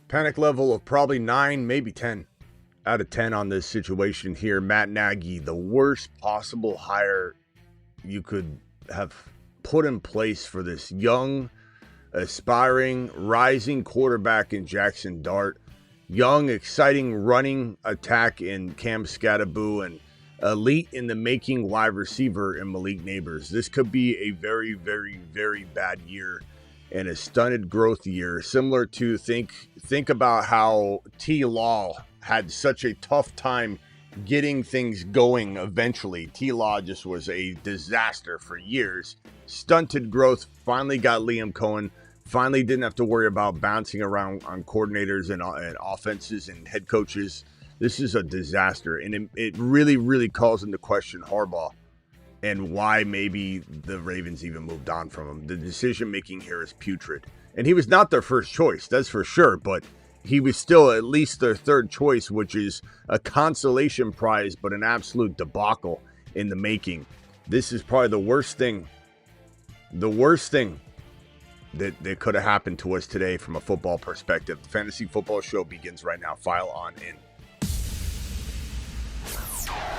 Panic level of probably 9, maybe 10 out of 10 on this situation here. Matt Nagy, the worst possible hire you could have put in place for this young, aspiring, rising quarterback in Jaxson Dart. Young, exciting running attack in Cam Skattebo, and elite in the making wide receiver in Malik Nabers. This could be a very, very, very bad year and a stunted growth year, similar to think about how T. Law had such a tough time getting things going eventually. T. Law just was a disaster for years. Stunted growth, finally got Liam Cohen, finally didn't have to worry about bouncing around on coordinators and offenses and head coaches. This is a disaster, and it really, really calls into question Harbaugh and why maybe the Ravens even moved on from him. The decision-making here is putrid. And he was not their first choice, that's for sure, but he was still at least their third choice, which is a consolation prize, but an absolute debacle in the making. This is probably the worst thing that could have happened to us today from a football perspective. The Fantasy Football Show begins right now. File on in.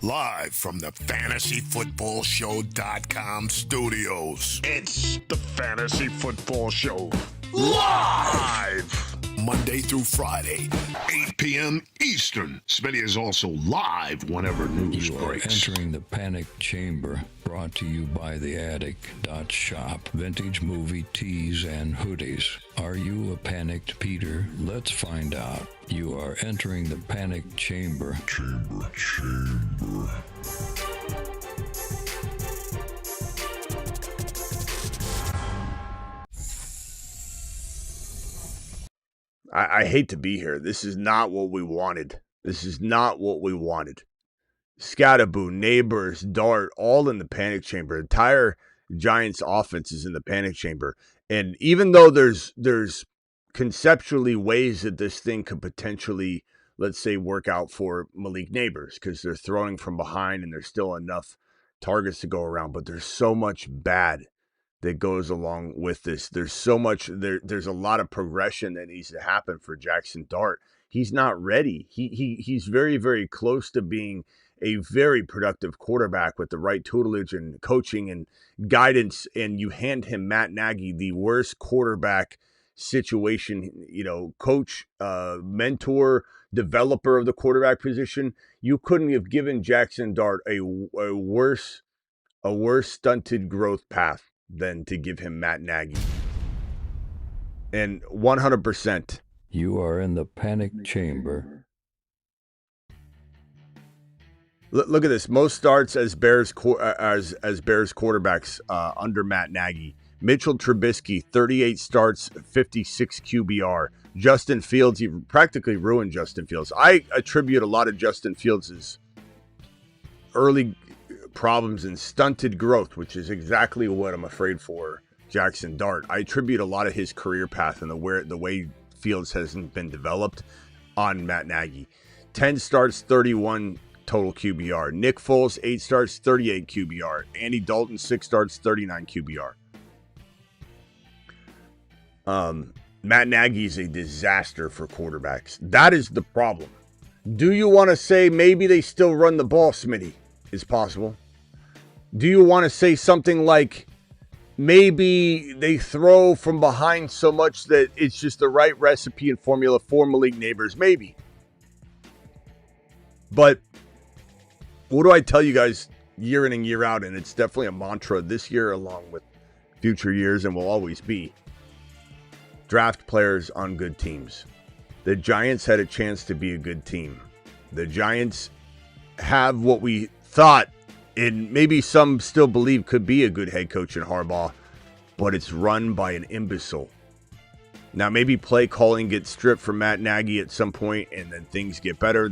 Live from the FantasyFootballShow.com studios. It's the Fantasy Football Show. Live! Monday through Friday, 8 p.m. Eastern. Smitty is also live whenever news breaks. You are entering the panic chamber, brought to you by theattic.shop. Vintage movie tees and hoodies. Are you a panicked Peter? Let's find out. You are entering the panic chamber. Chamber. I hate to be here. This is not what we wanted. Skattebo, Nabers, Dart, all in the panic chamber. Entire Giants offense is in the panic chamber. And even though there's conceptually ways that this thing could potentially, let's say, work out for Malik Nabers, because they're throwing from behind and there's still enough targets to go around, but there's so much bad that goes along with this. There's so much, there's a lot of progression that needs to happen for Jaxson Dart. He's not ready. He's very, very close to being a very productive quarterback with the right tutelage and coaching and guidance, and you hand him Matt Nagy, the worst quarterback situation, coach, mentor, developer of the quarterback position. You couldn't have given Jaxson Dart a worse stunted growth path than to give him Matt Nagy. And 100%. You are in the panic chamber. Look at this. Most starts as Bears quarterbacks under Matt Nagy. Mitchell Trubisky, 38 starts, 56 QBR. Justin Fields, he practically ruined Justin Fields. I attribute a lot of Justin Fields' early problems and stunted growth, which is exactly what I'm afraid for Jaxson Dart. I attribute a lot of his career path and the way Fields hasn't been developed on Matt Nagy. 10 starts, 31 total QBR. Nick Foles, 8 starts, 38 QBR. Andy Dalton, 6 starts, 39 QBR. Matt Nagy is a disaster for quarterbacks. That is the problem. Do you want to say maybe they still run the ball, Smitty? Is possible. Do you want to say something like maybe they throw from behind so much that it's just the right recipe and formula for Malik Nabers? Maybe. But what do I tell you guys year in and year out? And it's definitely a mantra this year along with future years and will always be. Draft players on good teams. The Giants had a chance to be a good team. The Giants have what we thought, and maybe some still believe could be a good head coach in Harbaugh, but it's run by an imbecile. Now, maybe play calling gets stripped from Matt Nagy at some point, and then things get better.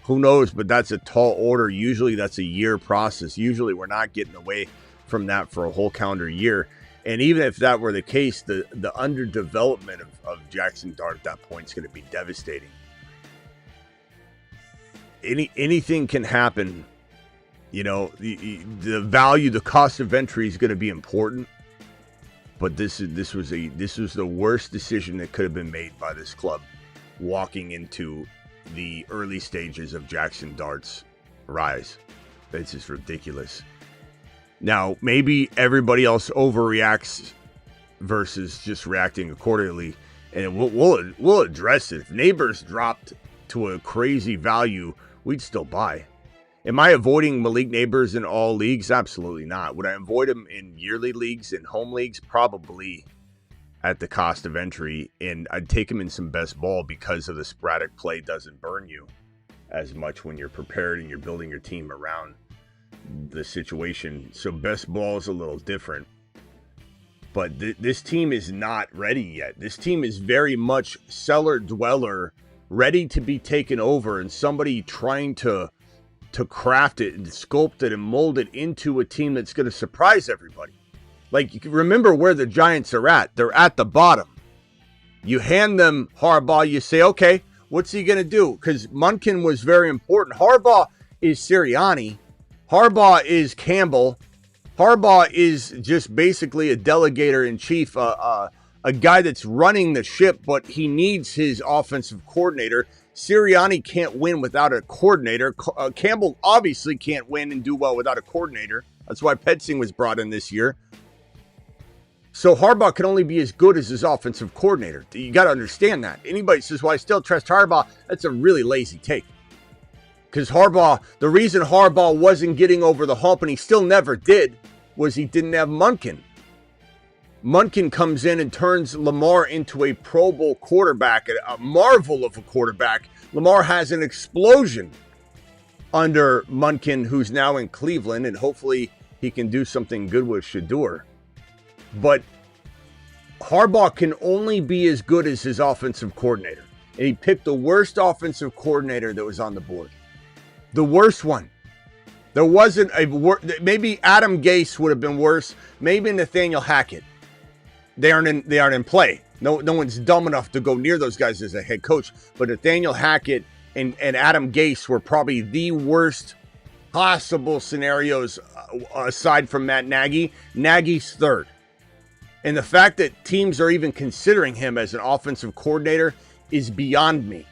Who knows, but that's a tall order. Usually that's a year process. Usually we're not getting away from that for a whole calendar year. And even if that were the case, the underdevelopment of Jaxson Dart at that point is going to be devastating. Anything can happen. The value, the cost of entry is going to be important. But this was the worst decision that could have been made by this club walking into the early stages of Jaxson Dart's rise. It's just ridiculous. Now, maybe everybody else overreacts versus just reacting accordingly, and we'll address it. If Nabers dropped to a crazy value, we'd still buy. Am I avoiding Malik Nabers in all leagues? Absolutely not. Would I avoid him in yearly leagues and home leagues? Probably at the cost of entry, and I'd take him in some best ball because of the sporadic play doesn't burn you as much when you're prepared and you're building your team around the situation. So best ball is a little different. But this team is not ready yet. This team is very much cellar dweller, ready to be taken over, and somebody trying to craft it and sculpt it and mold it into a team that's going to surprise everybody. Like, you can remember where the Giants are at. They're at the bottom. You hand them Harbaugh, you say, okay, what's he going to do? Because Munkin was very important. Harbaugh is Sirianni. Harbaugh is Campbell. Harbaugh is just basically a delegator-in-chief, a guy that's running the ship, but he needs his offensive coordinator. Sirianni can't win without a coordinator. Campbell obviously can't win and do well without a coordinator. That's why Petzing was brought in this year. So Harbaugh can only be as good as his offensive coordinator. You got to understand that. Anybody says, well, I still trust Harbaugh, that's a really lazy take. Because Harbaugh, the reason Harbaugh wasn't getting over the hump, and he still never did, was he didn't have Munkin. Munkin comes in and turns Lamar into a Pro Bowl quarterback, a marvel of a quarterback. Lamar has an explosion under Munkin, who's now in Cleveland, and hopefully he can do something good with Shedeur. But Harbaugh can only be as good as his offensive coordinator. And he picked the worst offensive coordinator that was on the board. The worst one. There wasn't maybe Adam Gase would have been worse. Maybe Nathaniel Hackett. They aren't in play. No one's dumb enough to go near those guys as a head coach. But Nathaniel Hackett and Adam Gase were probably the worst possible scenarios aside from Matt Nagy. Nagy's third. And the fact that teams are even considering him as an offensive coordinator is beyond me.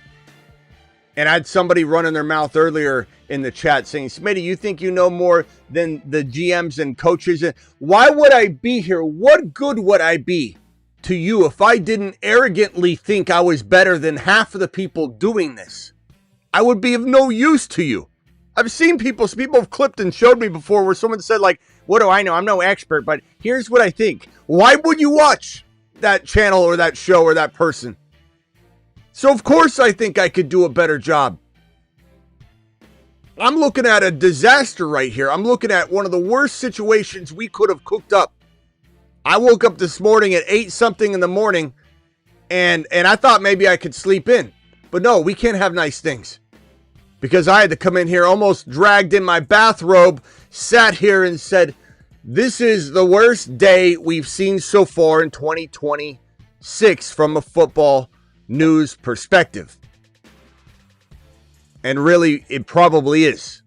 And I had somebody running their mouth earlier in the chat saying, Smitty, you think you know more than the GMs and coaches? Why would I be here? What good would I be to you if I didn't arrogantly think I was better than half of the people doing this? I would be of no use to you. I've seen people have clipped and showed me before where someone said, like, what do I know? I'm no expert, but here's what I think. Why would you watch that channel or that show or that person? So of course I think I could do a better job. I'm looking at a disaster right here. I'm looking at one of the worst situations we could have cooked up. I woke up this morning at 8-something in the morning, and I thought maybe I could sleep in. But no, we can't have nice things. Because I had to come in here almost dragged in my bathrobe, sat here and said, this is the worst day we've seen so far in 2026 from a football news perspective. And really, it probably is.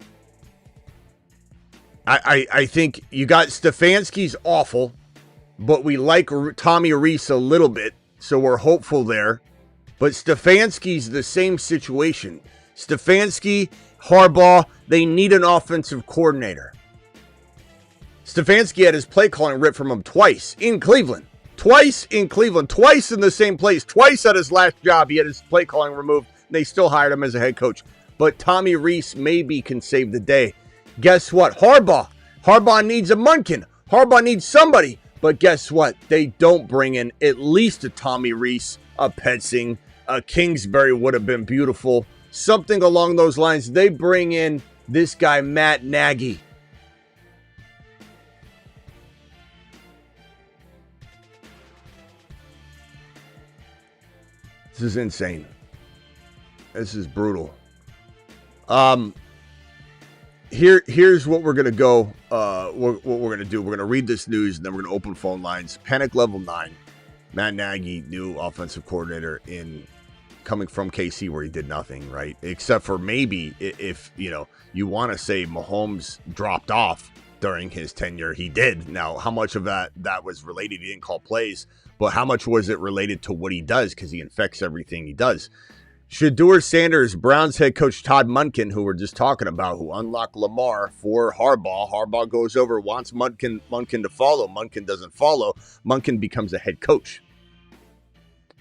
I think you got Stefanski's awful, but we like Tommy Rees a little bit, so we're hopeful there. But Stefanski's the same situation. Stefanski, Harbaugh, they need an offensive coordinator. Stefanski had his play calling ripped from him twice in Cleveland. Twice in Cleveland. Twice in the same place. Twice at his last job, he had his play calling removed. And they still hired him as a head coach. But Tommy Rees maybe can save the day. Guess what? Harbaugh needs a Munkin. Harbaugh needs somebody. But guess what? They don't bring in at least a Tommy Rees, a Petzing, a Kingsbury would have been beautiful. Something along those lines. They bring in this guy, Matt Nagy. This is insane. This is brutal. Here's what we're going to go. What we're going to do. We're going to read this news, and then we're going to open phone lines. Panic level 9. Matt Nagy, new offensive coordinator coming from KC, where he did nothing, right? Except for maybe if you want to say Mahomes dropped off during his tenure. He did. Now, how much of that was related? He didn't call plays, but how much was it related to what he does? Because he infects everything he does. Shedeur Sanders, Browns head coach Todd Monken, who we're just talking about, who unlocked Lamar for Harbaugh. Harbaugh goes over, wants Monken to follow. Monken doesn't follow. Monken becomes a head coach.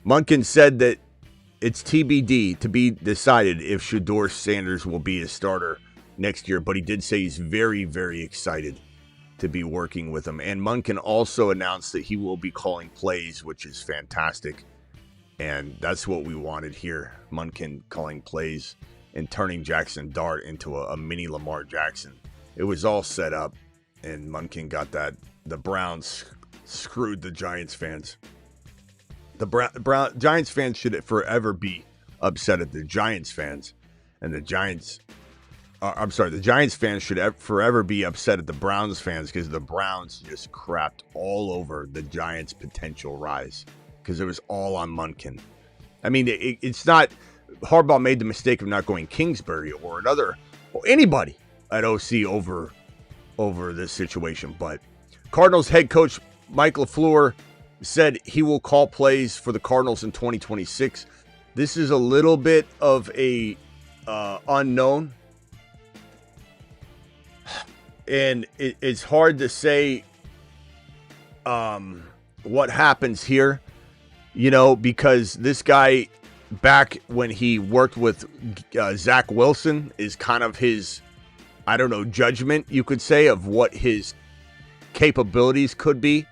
Monken said that it's TBD, to be decided, if Shedeur Sanders will be a starter next year, but he did say he's very, very excited to be working with him. And Monken also announced that he will be calling plays, which is fantastic. And that's what we wanted here. Monken calling plays and turning Jaxson Dart into a mini Lamar Jackson. It was all set up, and Monken got that. The Browns screwed the Giants fans. The Giants fans should forever be upset at the Giants fans. And the Giants fans should forever be upset at the Browns fans, because the Browns just crapped all over the Giants' potential rise, because it was all on Monken. I mean, it's not Harbaugh made the mistake of not going Kingsbury or anybody at OC over this situation. But Cardinals head coach Mike LaFleur said he will call plays for the Cardinals in 2026. This is a little bit of a unknown. And it's hard to say what happens here, because this guy, back when he worked with Zach Wilson, is kind of his, judgment, you could say, of what his capabilities could be.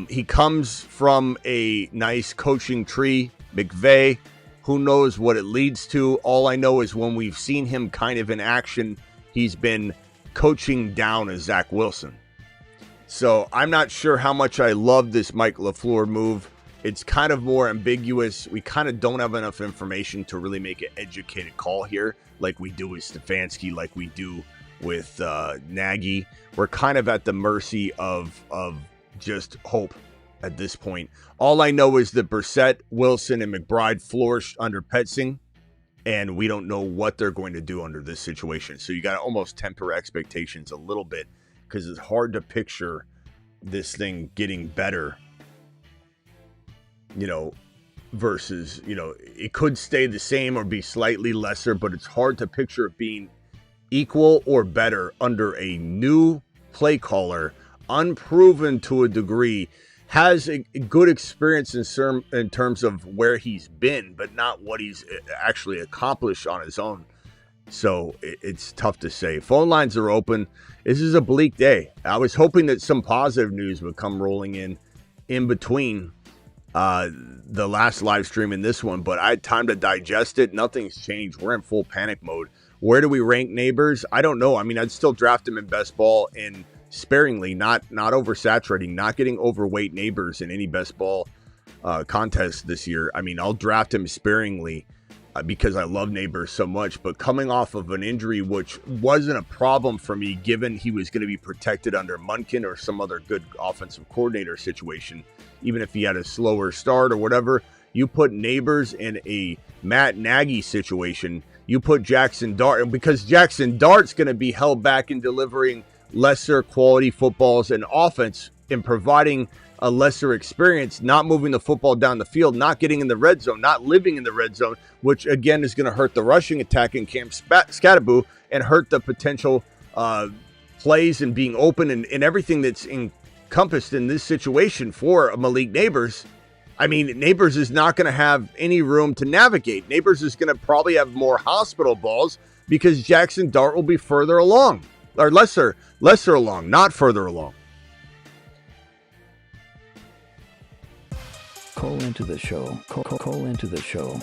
He comes from a nice coaching tree, McVay. Who knows what it leads to? All I know is when we've seen him kind of in action, he's been coaching down as Zach Wilson. So I'm not sure how much I love this Mike LaFleur move. It's kind of more ambiguous. We kind of don't have enough information to really make an educated call here, like we do with Stefanski, like we do with Nagy. We're kind of at the mercy of just hope at this point. All I know is that Brissett, Wilson, and McBride flourished under Petzing, and we don't know what they're going to do under this situation. So you got to almost temper expectations a little bit, because it's hard to picture this thing getting better, versus, it could stay the same or be slightly lesser, but it's hard to picture it being equal or better under a new play caller, unproven to a degree, has a good experience in terms of where he's been, but not what he's actually accomplished on his own. So it's tough to say. Phone lines are open. This is a bleak day. I was hoping that some positive news would come rolling in between the last live stream and this one, but I had time to digest it. Nothing's changed. We're in full panic mode. Where do we rank Nabers? I don't know. I mean, I'd still draft him in best ball and sparingly, not oversaturating, not getting overweight Nabers in any best ball contest this year. I mean, I'll draft him sparingly because I love Nabers so much, but coming off of an injury, which wasn't a problem for me, given he was going to be protected under Monken or some other good offensive coordinator situation, even if he had a slower start or whatever, you put Nabers in a Matt Nagy situation, you put Jaxson Dart, and because Jaxson Dart's going to be held back in delivering lesser quality footballs and offense in providing a lesser experience, not moving the football down the field, not getting in the red zone, not living in the red zone, which again is going to hurt the rushing attack in Camp Skattebo and hurt the potential plays and being open and everything that's encompassed in this situation for Malik Nabers. I mean, Nabers is not going to have any room to navigate. Nabers is going to probably have more hospital balls because Jaxson Dart will be further along, or lesser along, not further along. Call into the show. Call into the show.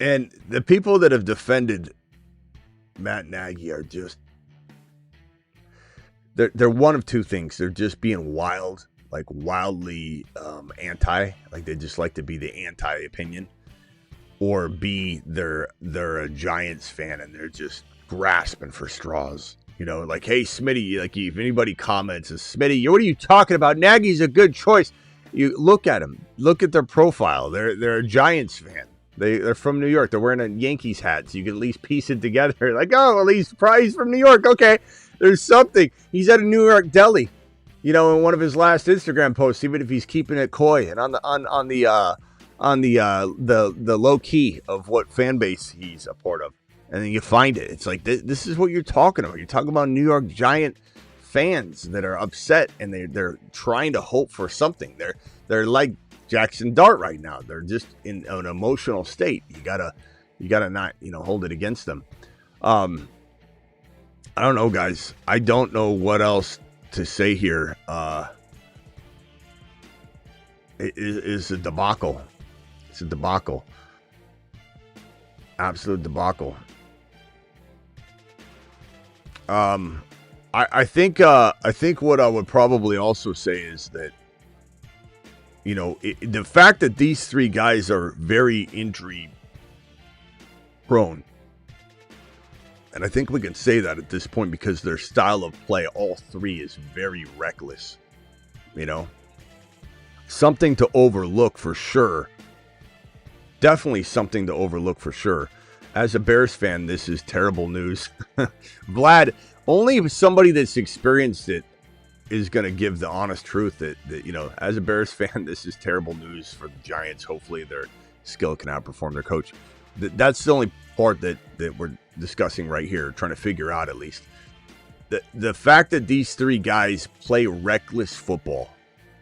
And the people that have defended Matt Nagy are just, they're one of two things. They're just being wild, like wildly anti, like they just like to be the anti-opinion, or B, they're a Giants fan and they're just grasping for straws. Like, hey, Smitty, like if anybody comments, Smitty, what are you talking about? Nagy's a good choice. You look at them. Look at their profile. They're a Giants fan. They're from New York. They're wearing a Yankees hat, so you can at least piece it together. Like, oh, at least Price from New York. Okay, there's something. He's at a New York deli, in one of his last Instagram posts, even if he's keeping it coy and on the low key of what fan base he's a part of. And then you find it. It's like, this is what you're talking about. You're talking about New York Giant fans that are upset and they're trying to hope for something. They're like Jaxson Dart right now. They're just in an emotional state. You gotta not, hold it against them. I don't know, guys. I don't know what else to say here. It is a debacle. It's a debacle. Absolute debacle. I think what I would probably also say is that, the fact that these three guys are very injury prone, and I think we can say that at this point because their style of play, all three, is very reckless. Something to overlook for sure. Definitely something to overlook for sure. As a Bears fan, this is terrible news. Vlad, only somebody that's experienced it is going to give the honest truth that, as a Bears fan, this is terrible news for the Giants. Hopefully their skill can outperform their coach. That's the only part that we're discussing right here, trying to figure out at least. The fact that these three guys play reckless football,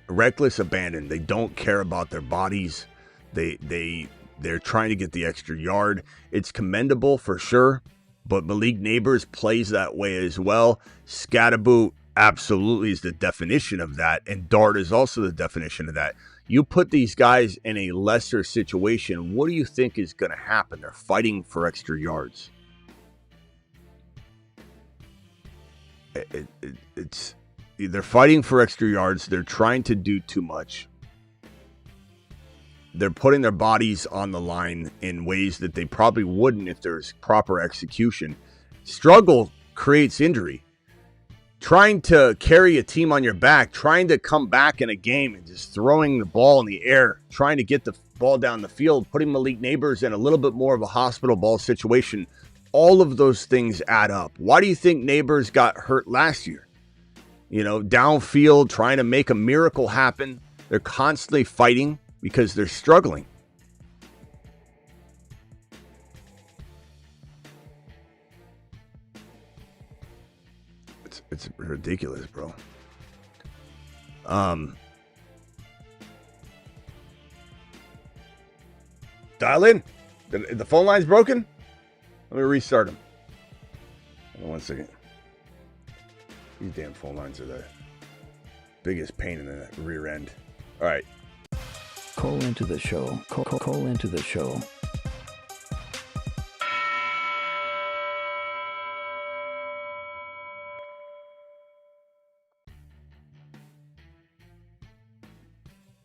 reckless abandon. They don't care about their bodies. They're trying to get the extra yard. It's commendable for sure, but Malik Nabers plays that way as well. Skattebo absolutely is the definition of that, and Dart is also the definition of that. You put these guys in a lesser situation, what do you think is going to happen? They're fighting for extra yards. They're fighting for extra yards. They're trying to do too much. They're putting their bodies on the line in ways that they probably wouldn't if there's proper execution. Struggle creates injury. Trying to carry a team on your back, trying to come back in a game and just throwing the ball in the air, trying to get the ball down the field, putting Malik Nabers in a little bit more of a hospital ball situation. All of those things add up. Why do you think Nabers got hurt last year? Downfield, trying to make a miracle happen. They're constantly fighting because they're struggling. It's ridiculous, bro. Dial in. The phone line's broken. Let me restart them. Hold on 1 second. These damn phone lines are the biggest pain in the rear end. All right. Call into the show. Call into the show.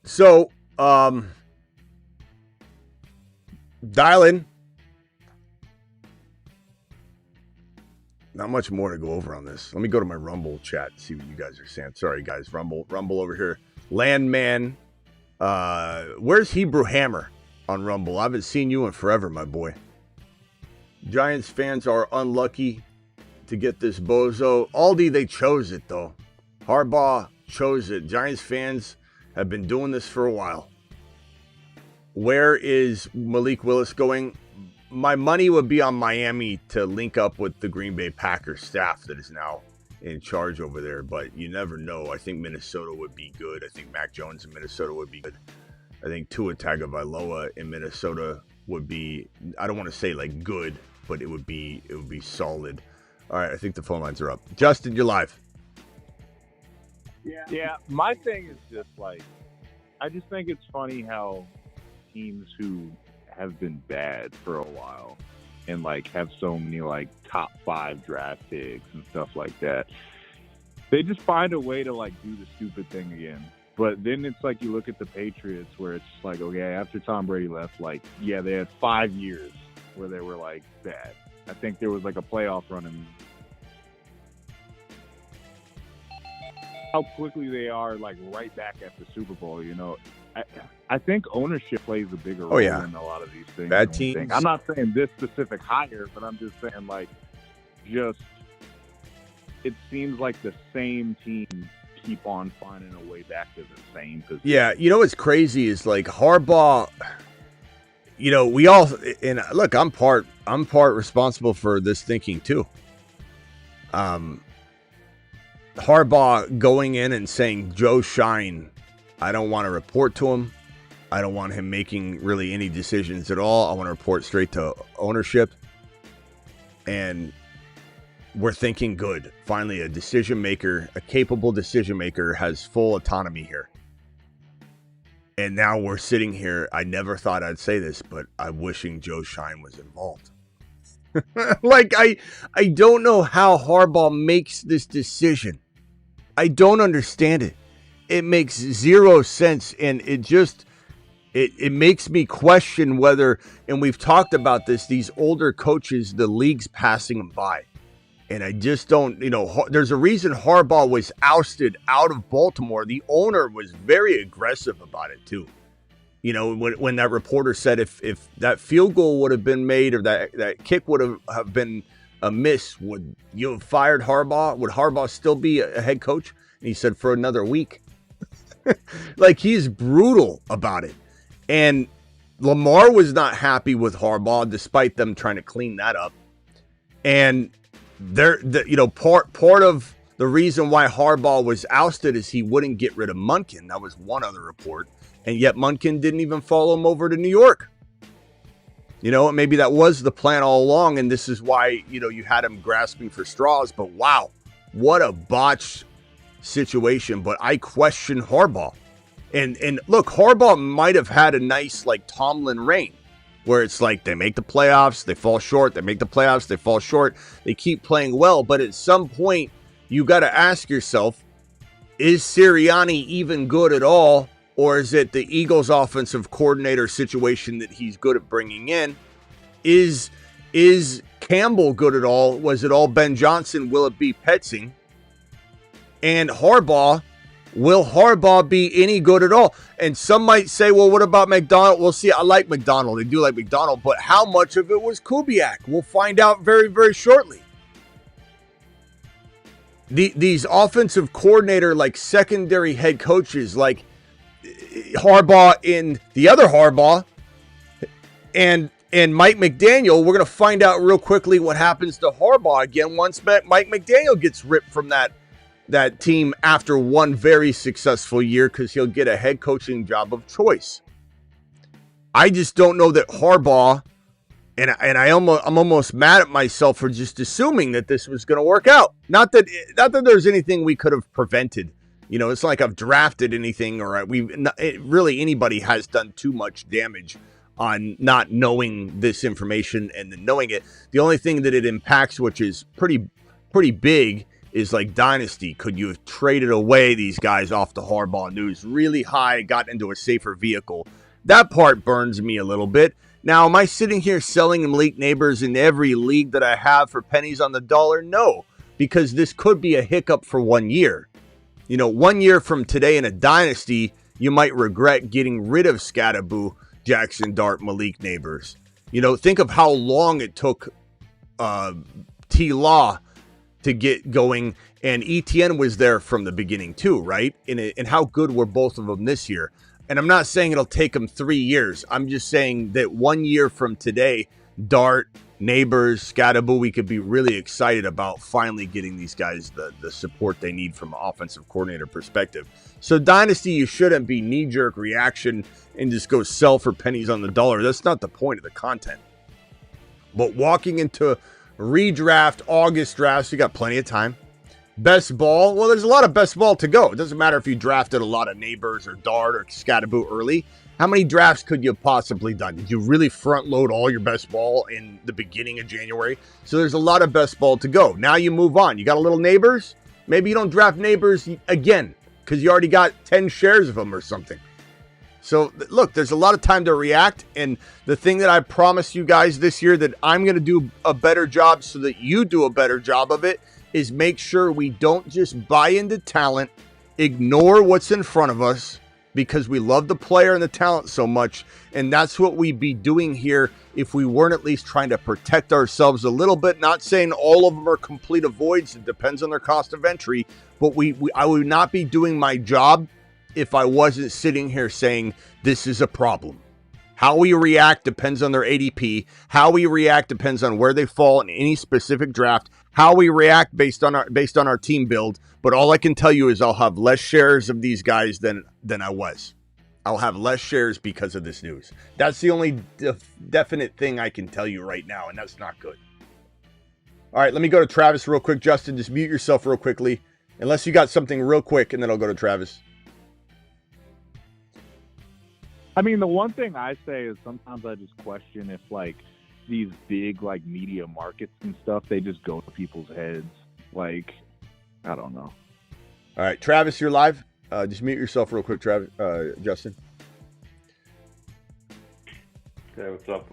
So, dial in. Not much more to go over on this. Let me go to my Rumble chat and see what you guys are saying. Sorry, guys. Rumble over here. Landman. Where's Hebrew Hammer on Rumble? I haven't seen you in forever, my boy. Giants fans are unlucky to get this bozo. Aldi, they chose it, though. Harbaugh chose it. Giants fans have been doing this for a while. Where is Malik Willis going? My money would be on Miami to link up with the Green Bay Packers staff that is now in charge over there, but you never know. I think Minnesota would be good. I think Mac Jones in Minnesota would be good. I think Tua Tagovailoa in Minnesota would be, I don't want to say like good, but it would be solid. All right, I think the phone lines are up. Justin, you're live. Yeah, my thing is just like, I just think it's funny how teams who have been bad for a while and like have so many like top 5 draft picks and stuff like that, they just find a way to like do the stupid thing again. But then it's like you look at the Patriots where it's like, okay, after Tom Brady left, like, yeah, they had 5 years where they were like bad. I think there was like a playoff run in. how quickly they are, like, right back at the Super Bowl. You know, I think ownership plays a bigger role in a lot of these things. Bad teams. I'm not saying this specific hire, but I'm just saying, like, it seems like the same team keep on finding a way back to the same position. Yeah, you know what's crazy is, like, Harbaugh, you know, we all, and look, I'm part responsible for this thinking too. Harbaugh going in and saying, Joe Shine, I don't want to report to him. I don't want him making really any decisions at all. I want to report straight to ownership. And we're thinking good. Finally, a decision maker, a capable decision maker has full autonomy here. And now we're sitting here. I never thought I'd say this, but I'm wishing Joe Shine was involved. Like, I don't know how Harbaugh makes this decision. I don't understand it. It makes zero sense, and it makes me question whether, and we've talked about this, these older coaches, the league's passing them by. And I just don't, you know, there's a reason Harbaugh was ousted out of Baltimore. The owner was very aggressive about it too. You know, when that reporter said if that field goal would have been made or that kick would have been a miss, would you have fired Harbaugh? Would Harbaugh still be a head coach? And he said for another week. Like, he's brutal about it. And Lamar was not happy with Harbaugh despite them trying to clean that up. And you know, part of the reason why Harbaugh was ousted is he wouldn't get rid of Munkin. That was one other report. And yet Munkin didn't even follow him over to New York. You know, maybe that was the plan all along, and this is why, you know, you had him grasping for straws. But wow, what a botched situation. But I question Harbaugh. And look, Harbaugh might have had a nice, like, Tomlin reign, where it's like they make the playoffs, they fall short, they make the playoffs, they fall short, they keep playing well. But at some point, you got to ask yourself, is Sirianni even good at all? Or is it the Eagles offensive coordinator situation that he's good at bringing in? Is Campbell good at all? Was it all Ben Johnson? Will it be Petzing? And Harbaugh, will Harbaugh be any good at all? And some might say, well, what about McDonald? We'll see. I like McDonald. I do like McDonald. But how much of it was Kubiak? We'll find out very, very shortly. These offensive coordinator, like, secondary head coaches, like Harbaugh and the other Harbaugh and Mike McDaniel, we're going to find out real quickly what happens to Harbaugh again once Mike McDaniel gets ripped from that team after one very successful year, because he'll get a head coaching job of choice. I just don't know that Harbaugh, and I'm almost mad at myself for just assuming that this was going to work out. Not that there's anything we could have prevented. You know, it's not like I've drafted anything, or really anybody has done too much damage on not knowing this information and then knowing it. The only thing that it impacts, which is pretty big, is like Dynasty. Could you have traded away these guys off the Harbaugh news really high, got into a safer vehicle? That part burns me a little bit. Now, am I sitting here selling Malik Nabers in every league that I have for pennies on the dollar? No, because this could be a hiccup for 1 year. You know, 1 year from today in a Dynasty, you might regret getting rid of Skattebo, Jaxson, Dart, Malik Nabers. You know, think of how long it took T-Law to get going, and ETN was there from the beginning too, right? And how good were both of them this year? And I'm not saying it'll take them 3 years. I'm just saying that 1 year from today, Dart, Nabers, Skattebo, we could be really excited about finally getting these guys the support they need from an offensive coordinator perspective. So Dynasty, you shouldn't be knee-jerk reaction and just go sell for pennies on the dollar. That's not the point of the content. But walking into redraft, August drafts, you got plenty of time. Best ball, well, there's a lot of best ball to go. It doesn't matter if you drafted a lot of Nabers or Dart or Skattebo early. How many drafts could you have possibly done? Did you really front load all your best ball in the beginning of January? So there's a lot of best ball to go. Now you move on. You got a little Nabers. Maybe you don't draft Nabers again because you already got 10 shares of them or something. So look, there's a lot of time to react. And the thing that I promised you guys this year that I'm going to do a better job so that you do a better job of it is make sure we don't just buy into talent ignore what's in front of us because we love the player and the talent so much. And that's what we'd be doing here if we weren't at least trying to protect ourselves a little bit. Not saying all of them are complete avoids. It depends on their cost of entry. But I would not be doing my job if I wasn't sitting here saying this is a problem. How we react depends on their ADP. How we react depends on where they fall in any specific draft. How we react based on our team build. But all I can tell you is I'll have less shares of these guys than I was. I'll have less shares because of this news. That's the only definite thing I can tell you right now, and that's not good. All right, let me go to Travis real quick. Justin, just mute yourself real quickly. Unless you got something real quick, and then I'll go to Travis. I mean, the one thing I say is sometimes I just question if, like, these big, like, media markets and stuff, they just go to people's heads. Like, I don't know. All right, Travis, you're live. Just mute yourself real quick, Travis. Justin. Okay, what's up?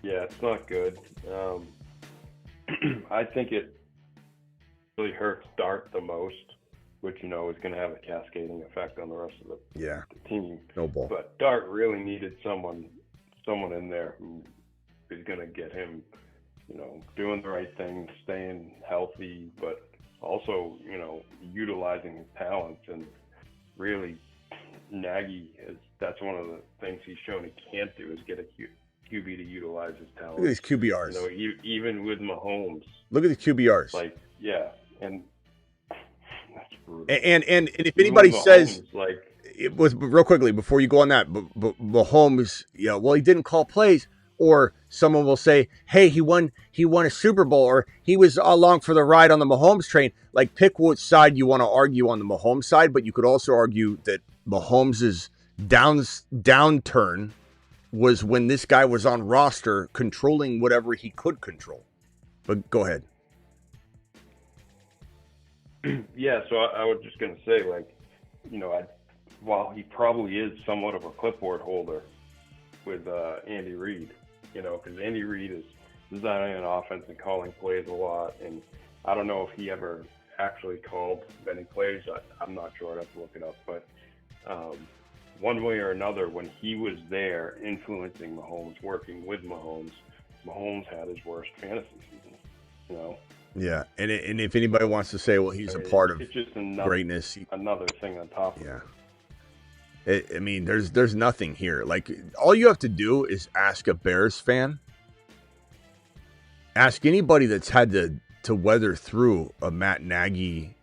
Yeah, it's not good. I think it really hurts Dart the most, which, you know, is going to have a cascading effect on the rest of the team. No ball. But Dart really needed someone in there who is going to get him, you know, doing the right thing, staying healthy, but also, you know, utilizing his talents. And really, Nagy that's one of the things he's shown he can't do is get a QB to utilize his talents. Look at these QBRs. You know, even with Mahomes. Look at the QBRs. Like, yeah, and that's brutal. And if anybody says, like, it was real quickly before you go on that, but Mahomes, well, he didn't call plays, or someone will say, hey, he won a Super Bowl, or he was along for the ride on the Mahomes train. Like, pick which side you want to argue on the Mahomes side, but you could also argue that Mahomes' downturn was when this guy was on roster controlling whatever he could control. But go ahead. Yeah, so I was just going to say, like, you know, while he probably is somewhat of a clipboard holder with Andy Reid, you know, because Andy Reid is designing an offense and calling plays a lot, and I don't know if he ever actually called any plays. I'm not sure. I'd have to look it up. But one way or another, when he was there influencing Mahomes, working with Mahomes had his worst fantasy season, you know? Yeah, and if anybody wants to say, well, he's a part of just greatness. Another thing on top of it. Yeah. I mean, there's nothing here. Like, all you have to do is ask a Bears fan. Ask anybody that's had to weather through a Matt Nagy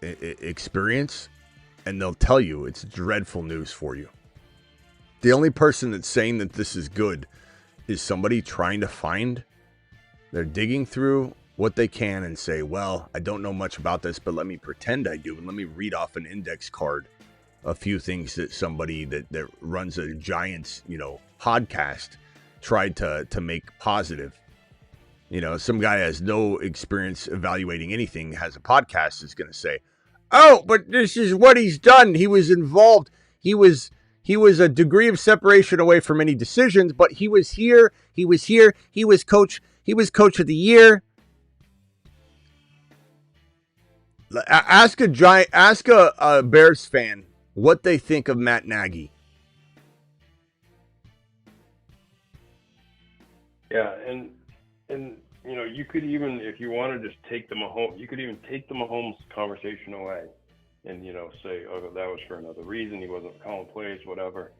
experience, and they'll tell you it's dreadful news for you. The only person that's saying that this is good is somebody trying to find. They're digging through what they can and say, well, I don't know much about this, but let me pretend I do. And let me read off an index card, a few things that somebody that runs a Giants, you know, podcast tried to make positive. You know, some guy has no experience evaluating anything, has a podcast, is going to say, oh, but this is what he's done. He was involved. He was a degree of separation away from any decisions, but he was here. He was coach. He was coach of the year. Ask a Bears fan what they think of Matt Nagy. Yeah, and you know, you could even, if you want to just take the Mahomes, you could even take the Mahomes conversation away, and, you know, say, oh, that was for another reason. He wasn't calling plays, whatever.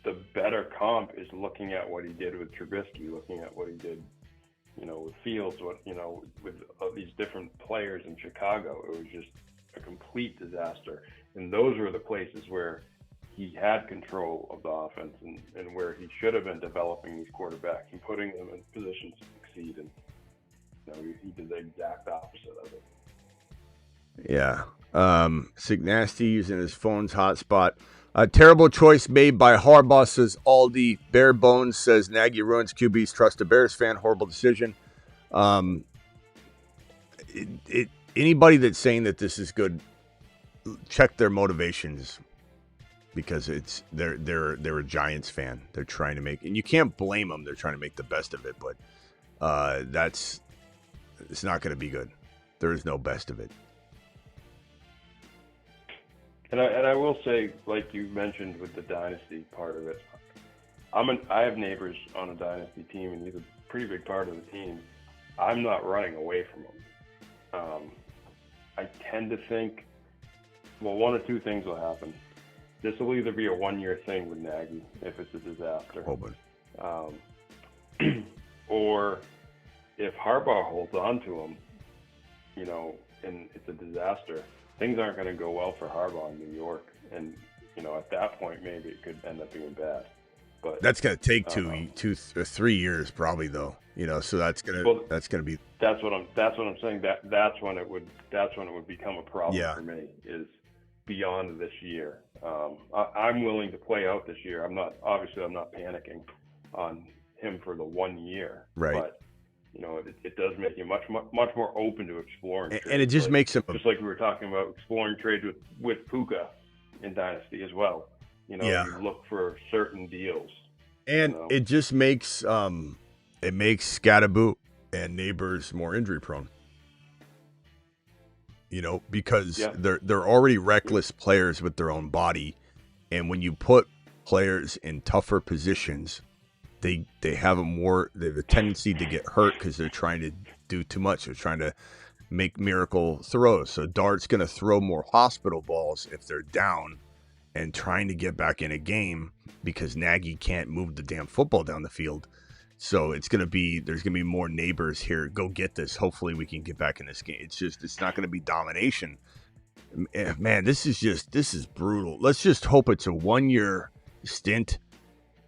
The better comp is looking at what he did with Trubisky, looking at what he did, you know, with Fields, with these different players in Chicago. It was just a complete disaster. And those were the places where he had control of the offense and where he should have been developing these quarterbacks and putting them in positions to succeed. And, you know, he did the exact opposite of it. Yeah. Sick Nasty using his phone's hotspot. A terrible choice made by Harbaugh, says Aldi. Bare Bones says Nagy ruins QB's trust. A Bears fan, horrible decision. Anybody that's saying that this is good, check their motivations, because they're a Giants fan. They're trying to make, and you can't blame them. They're trying to make the best of it, but it's not going to be good. There is no best of it. And I will say, like you mentioned with the Dynasty part of it, I have neighbors on a Dynasty team, and he's a pretty big part of the team. I'm not running away from him. I tend to think, well, one or two things will happen. This will either be a one-year thing with Nagy if it's a disaster. Or if Harbaugh holds on to him, you know, and it's a disaster, things aren't going to go well for Harbaugh in New York. And, you know, at that point, maybe it could end up being bad. But that's going to take 2 or 3 years probably, though. You know, so that's going to be. That's what I'm saying. That's when it would become a problem for me, is beyond this year. I'm willing to play out this year. I'm not panicking on him for the 1 year. Right. But, you know, it does make you much more open to exploring trades. And it just makes him, just like we were talking about exploring trades with Puka in Dynasty as well. You know, you look for certain deals. And it just makes Skattebo and Nabers more injury prone. You know, because they're already reckless players with their own body, and when you put players in tougher positions, they have a tendency to get hurt because they're trying to do too much. They're trying to make miracle throws. So Dart's going to throw more hospital balls if they're down and trying to get back in a game because Nagy can't move the damn football down the field. So there's going to be more Nabers here. Go get this. Hopefully we can get back in this game. It's not going to be domination. Man, this is brutal. Let's just hope it's a 1-year stint.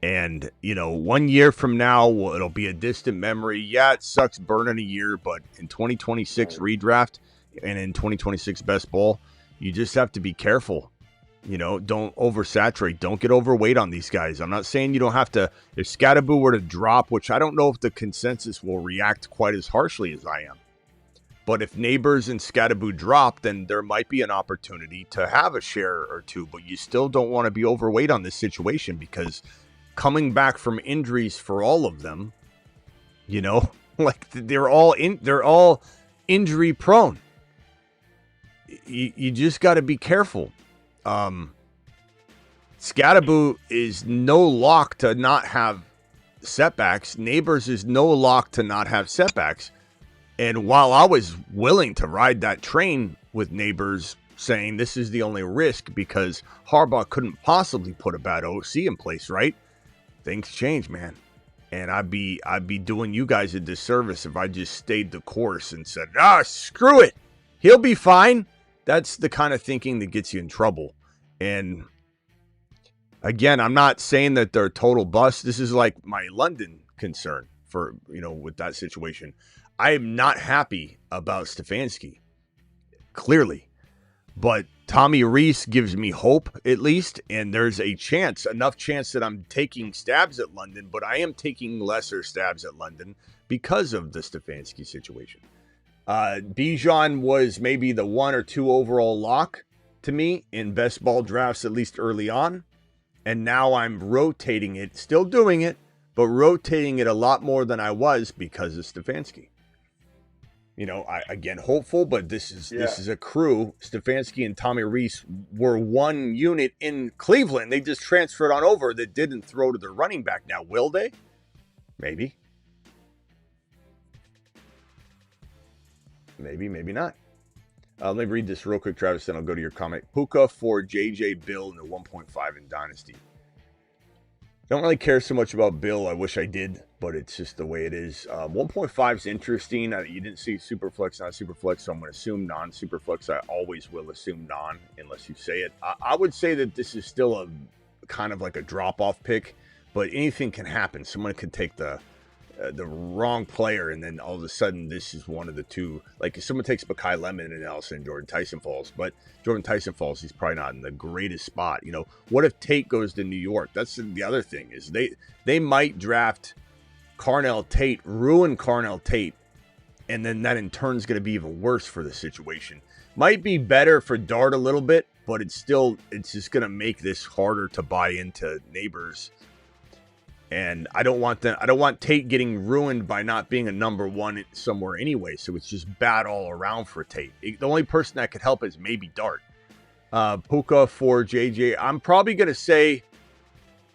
And, you know, 1 year from now, it'll be a distant memory. Yeah, it sucks burning a year, but in 2026 redraft and in 2026 best ball, you just have to be careful. You know, don't oversaturate. Don't get overweight on these guys. I'm not saying you don't have to. If Skattebo were to drop, which I don't know if the consensus will react quite as harshly as I am. But if Nabers and Skattebo drop, then there might be an opportunity to have a share or two. But you still don't want to be overweight on this situation because coming back from injuries for all of them, you know, like they're all injury prone. You just got to be careful. Skattebo is no lock to not have setbacks. Nabers is no lock to not have setbacks. And while I was willing to ride that train with Nabers, saying this is the only risk because Harbaugh couldn't possibly put a bad OC in place, right? Things change, man. And I'd be doing you guys a disservice if I just stayed the course and said, screw it. He'll be fine. That's the kind of thinking that gets you in trouble. And again, I'm not saying that they're a total bust. This is like my London concern for, you know, with that situation. I am not happy about Stefanski, clearly. But Tommy Rees gives me hope, at least. And there's enough chance that I'm taking stabs at London, but I am taking lesser stabs at London because of the Stefanski situation. Bijan was maybe the 1 or 2 overall lock to me in best ball drafts, at least early on. And now I'm rotating it, still doing it, but rotating it a lot more than I was because of Stefanski. You know, again, hopeful, but this is a crew. Stefanski and Tommy Rees were one unit in Cleveland. They just transferred on over that didn't throw to their running back. Now, will they? Maybe. Maybe, maybe not. Let me read this real quick, Travis, then I'll go to your comment. Puka for JJ Bill in the 1.5 in Dynasty. Don't really care so much about Bill. I wish I did, but it's just the way it is. 1.5 is interesting. You didn't see Superflex, not Superflex, so I'm going to assume non-Superflex. I always will assume non, unless you say it. I would say that this is still a kind of like a drop-off pick, but anything can happen. Someone could take the wrong player, and then all of a sudden this is one of the two. Like if someone takes Makai Lemon and all of a sudden Jordan Tyson falls, but Jordan Tyson falls, he's probably not in the greatest spot. You know, what if Tate goes to New York? That's the other thing, is they might draft Carnell Tate, ruin Carnell Tate, and then that in turn is going to be even worse for the situation. Might be better for Dart a little bit, but it's just going to make this harder to buy into Nabers. And I don't want Tate getting ruined by not being a number one somewhere anyway. So it's just bad all around for Tate. The only person that could help is maybe Dart. Puka for JJ. I'm probably going to say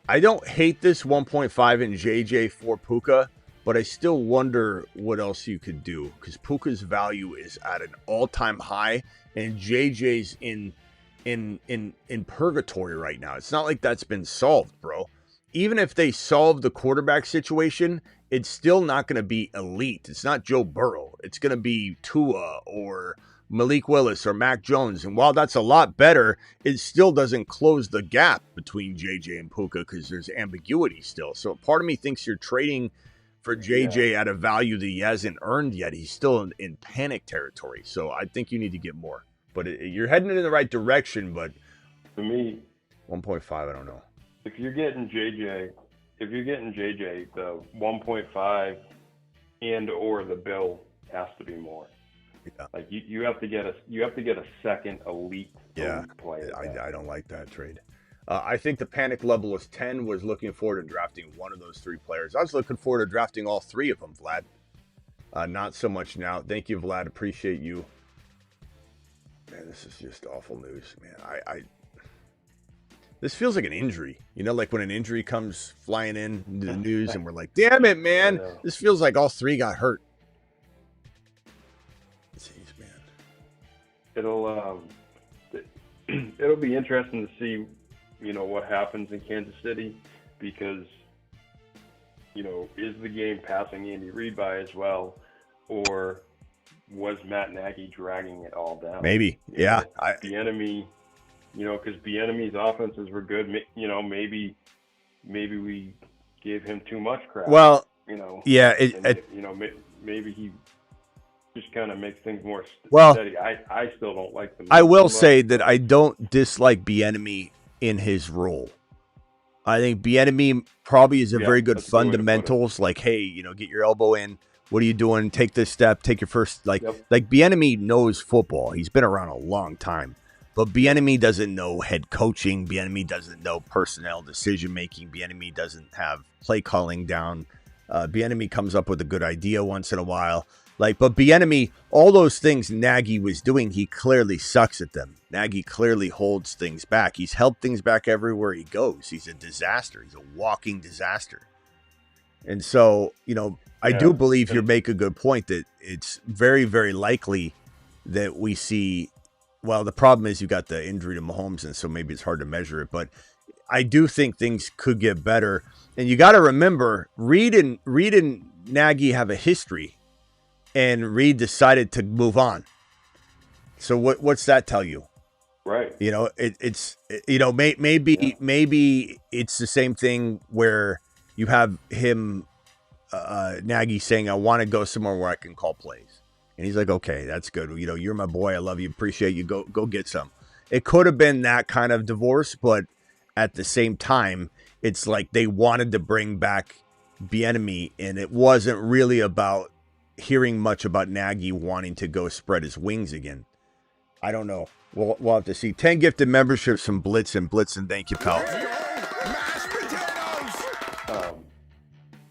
I don't hate this 1.5 in JJ for Puka, but I still wonder what else you could do because Puka's value is at an all-time high and JJ's in purgatory right now. It's not like that's been solved, bro. Even if they solve the quarterback situation, it's still not going to be elite. It's not Joe Burrow. It's going to be Tua or Malik Willis or Mac Jones. And while that's a lot better, it still doesn't close the gap between JJ and Puka because there's ambiguity still. So part of me thinks you're trading for JJ at a value that he hasn't earned yet. He's still in panic territory. So I think you need to get more. But you're heading in the right direction. But to me, 1.5, I don't know. If you're getting JJ, the 1.5 and or the bill has to be more. Yeah. Like you have to get a second elite player. I don't like that trade. I think the panic level is 10. Was looking forward to drafting one of those three players. I was looking forward to drafting all three of them, Vlad. Not so much now. Thank you, Vlad. Appreciate you. Man, this is just awful news, man. This feels like an injury. You know, like when an injury comes flying in into the news and we're like, damn it, man. This feels like all three got hurt. Jeez, man. It'll be interesting to see, you know, what happens in Kansas City because, you know, is the game passing Andy Reid by as well, or was Matt Nagy dragging it all down? Maybe, yeah. The enemy. You know, because Bieniemy's offenses were good. You know, maybe we gave him too much crap. Well, you know, yeah. Maybe he just kind of makes things more well, steady. I still don't like them. I will say that I don't dislike Bieniemy in his role. I think Bieniemy probably is a very good fundamentals. Like, hey, you know, get your elbow in. What are you doing? Take this step. Take your first. Like Bieniemy knows football. He's been around a long time. But Bieniemy doesn't know head coaching. Bieniemy doesn't know personnel decision making. Bieniemy doesn't have play calling down. Bieniemy comes up with a good idea once in a while. But Bieniemy, all those things Nagy was doing, he clearly sucks at them. Nagy clearly holds things back. He's held things back everywhere he goes. He's a disaster. He's a walking disaster. And so, you know, I do believe you make a good point that it's very, very likely that we see. Well, the problem is you got the injury to Mahomes, and so maybe it's hard to measure it. But I do think things could get better. And you got to remember, Reid and Nagy have a history, and Reid decided to move on. So what's that tell you? Right. You know, it's you know maybe it's the same thing where you have him Nagy saying, "I want to go somewhere where I can call plays." And he's like, okay, that's good. You know, you're my boy. I love you. Appreciate you. Go get some. It could have been that kind of divorce, but at the same time, it's like they wanted to bring back Bieniemy, and it wasn't really about hearing much about Nagy wanting to go spread his wings again. I don't know. We'll have to see. 10 gifted memberships from Blitzen. Thank you, pal.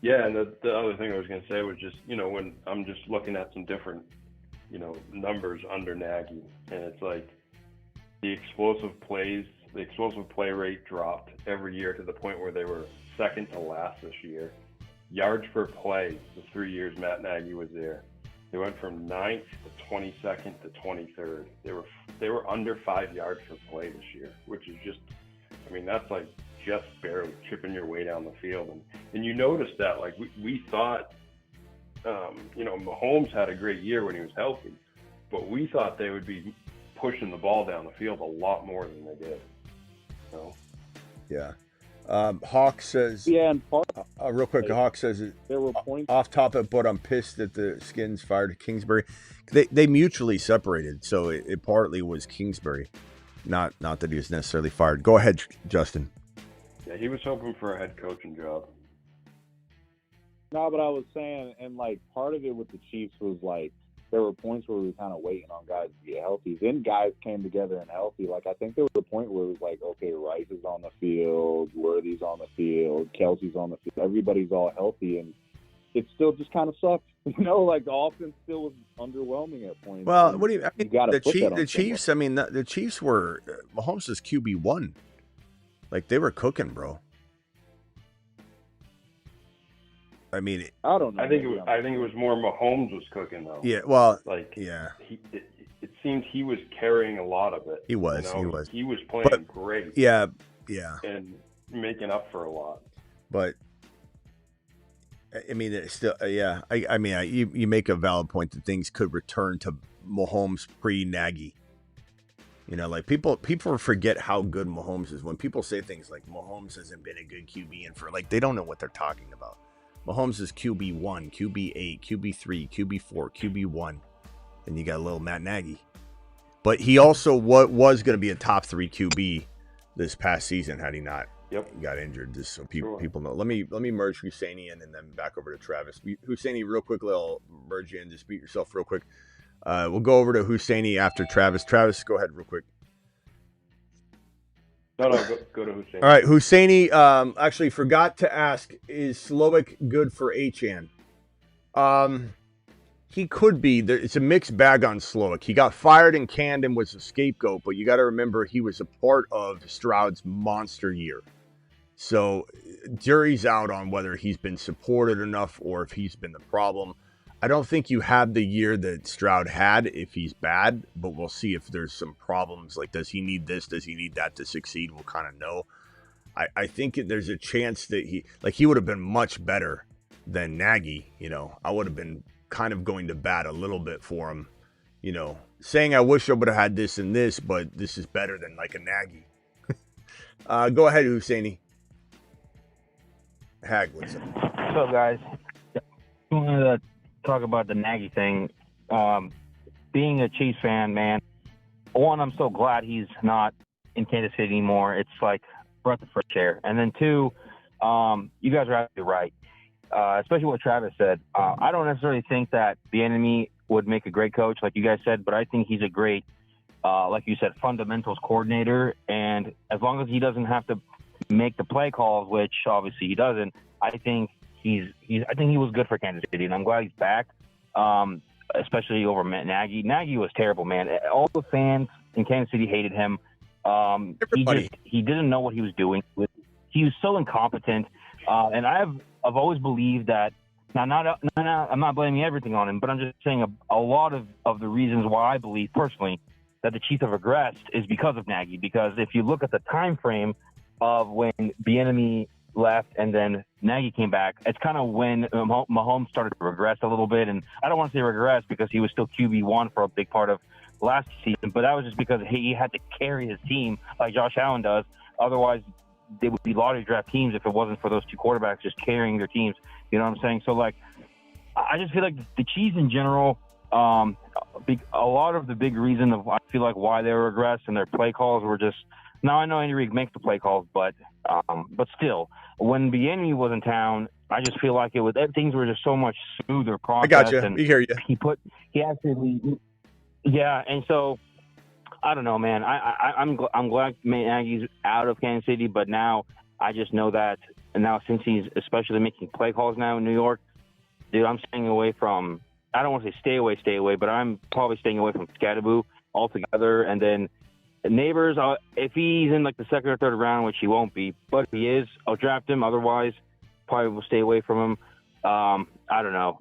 Yeah, and the other thing I was going to say was just, you know, when I'm just looking at some different, you know, numbers under Nagy, and it's like the explosive play rate dropped every year to the point where they were second to last this year. Yards per play, the 3 years Matt Nagy was there, they went from 9th to 22nd to 23rd. They were under 5 yards per play this year, which is just, I mean, that's like just barely chipping your way down the field. And you notice that, like, we thought, you know, Mahomes had a great year when he was healthy, but we thought they would be pushing the ball down the field a lot more than they did. So. Yeah. Hawk says, real quick, Hawk says, there were points off topic, but I'm pissed that the Skins fired Kingsbury. They mutually separated, so it partly was Kingsbury, not that he was necessarily fired. Go ahead, Justin. Yeah, he was hoping for a head coaching job. No, but I was saying, and like part of it with the Chiefs was like there were points where we were kind of waiting on guys to get healthy. Then guys came together and healthy. Like, I think there was a point where it was like, okay, Rice is on the field, Worthy's on the field, Kelsey's on the field. Everybody's all healthy, and it still just kind of sucked. Like the offense still was underwhelming at points. Well, what do you? I mean, the Chiefs. I mean, the Chiefs were Mahomes' QB1. Like they were cooking, bro. I mean, I don't know. I think it was more Mahomes was cooking though. Yeah. Well, like yeah. It seemed he was carrying a lot of it. He was. He was playing great. Yeah. And making up for a lot. But I mean, it's still, yeah. I mean, you make a valid point that things could return to Mahomes pre-Nagy. Like people forget how good Mahomes is when people say things like Mahomes hasn't been a good QB and for like they don't know what they're talking about. Mahomes is QB1, QB8, QB3, QB4, QB1, and you got a little Matt Nagy. But he also was going to be a top 3 QB this past season had he not. Yep. He got injured, just so people know. Let me merge Husseini in and then back over to Travis. Husseini, real quickly, I'll merge you in. Just beat yourself real quick. We'll go over to Husseini after Travis. Travis, go ahead real quick. No, go to Husseini. All right, Husseini, actually forgot to ask, is Slowick good for Achane? He could be. It's a mixed bag on Slowick. He got fired and canned and was a scapegoat, but you got to remember he was a part of Stroud's monster year. So jury's out on whether he's been supported enough or if he's been the problem. I don't think you have the year that Stroud had if he's bad, but we'll see if there's some problems. Like, does he need this? Does he need that to succeed? We'll kind of know. I think there's a chance that he would have been much better than Nagy. I would have been kind of going to bat a little bit for him, saying I wish I would have had this and this, but this is better than like a Nagy. Go ahead, Husseini. Hag, what's up? What's up, guys? I wanted to talk about the Nagy thing. Being a Chiefs fan, man, one, I'm so glad he's not in Kansas City anymore. It's like breath of fresh air. And then two, you guys are absolutely right, especially what Travis said. I don't necessarily think that the enemy would make a great coach, like you guys said, but I think he's a great, like you said, fundamentals coordinator. And as long as he doesn't have to make the play calls, which obviously he doesn't, I think I think he was good for Kansas City, and I'm glad he's back, especially over Matt Nagy. Nagy was terrible, man. All the fans in Kansas City hated him. He didn't know what he was doing. He was so incompetent, and I've always believed that. Now, I'm not blaming everything on him, but I'm just saying a lot of the reasons why I believe personally that the Chiefs have regressed is because of Nagy. Because if you look at the time frame of when Bieniemy left and then Nagy came back, it's kind of when Mahomes started to regress a little bit. And I don't want to say regress because he was still QB1 for a big part of last season, but that was just because he had to carry his team like Josh Allen does. Otherwise, they would be lottery draft teams if it wasn't for those two quarterbacks just carrying their teams. You know what I'm saying? So, like, I just feel like the Chiefs in general, a lot of the big reason of I feel like why they regressed and their play calls were just. Now I know Andy Reid makes the play calls, but still, when Bieniemy was in town, I just feel like things were just so much smoother process. I got you. And we hear you. And so I don't know, man. I'm glad Nagy's out of Kansas City, but now I just know that, and now since he's especially making play calls now in New York, dude, I'm staying away from. I don't want to say stay away, but I'm probably staying away from Skattebo altogether, and then. Nabers, if he's in like the second or third round, which he won't be, but if he is, I'll draft him. Otherwise, probably will stay away from him. I don't know.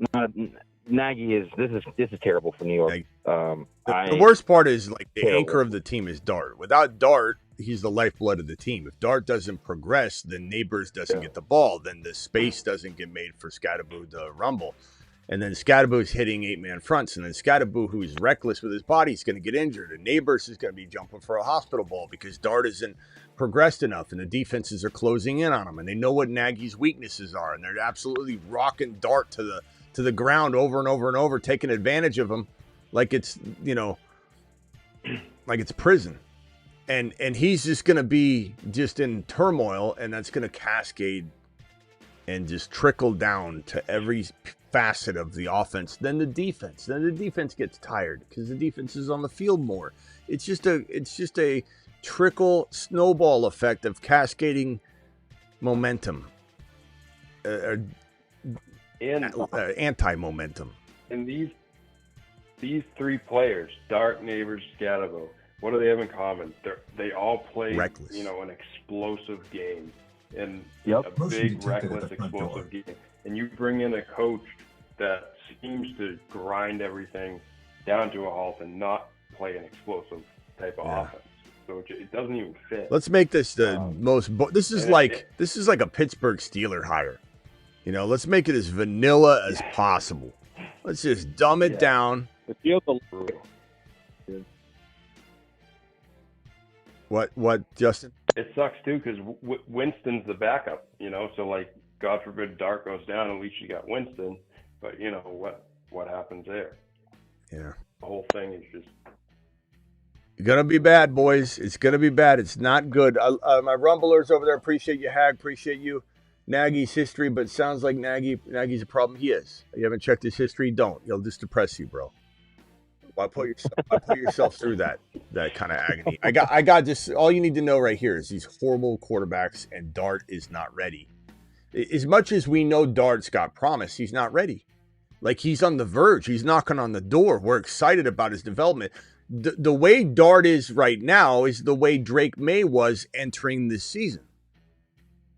Nagy this is terrible for New York. The worst part is like the anchor of the team is Dart. Without Dart, he's the lifeblood of the team. If Dart doesn't progress, then Nabers doesn't get the ball. Then the space doesn't get made for Skattebo to rumble. And then Skattebo's hitting 8-man fronts. And then Skattebo, who's reckless with his body, is going to get injured. And Nabers is going to be jumping for a hospital ball because Dart isn't progressed enough. And the defenses are closing in on him. And they know what Nagy's weaknesses are. And they're absolutely rocking Dart to the ground over and over and over, taking advantage of him like it's, like it's prison. And he's just going to be just in turmoil. And that's going to cascade and just trickle down to every facet of the offense than the defense. Then the defense gets tired because the defense is on the field more. It's just a trickle snowball effect of cascading momentum, anti-momentum. And these three players, Dart, Nabers, Skattebo, what do they have in common? They all play, Reckless. an explosive game and Yep. a big, reckless, explosive game. And you bring in a coach that seems to grind everything down to a halt and not play an explosive type of offense. So it doesn't even fit. Let's make this the most. This is like a Pittsburgh Steeler hire. Let's make it as vanilla as possible. Let's just dumb it down. The field's a What, Justin? It sucks too because Winston's the backup. So like, God forbid Dart goes down, at least you got Winston. But what happens there? Yeah. The whole thing is just. It's gonna be bad, boys. It's gonna be bad. It's not good. My rumblers over there appreciate you, Hag. Appreciate you. Nagy's history, but it sounds like Nagy's a problem. He is. You haven't checked his history? Don't. He'll just depress you, bro. Why put yourself through that kind of agony? I got just all you need to know right here is these horrible quarterbacks, and Dart is not ready. As much as we know Dart's got promise, he's not ready. Like, he's on the verge. He's knocking on the door. We're excited about his development. The way Dart is right now is the way Drake May was entering this season.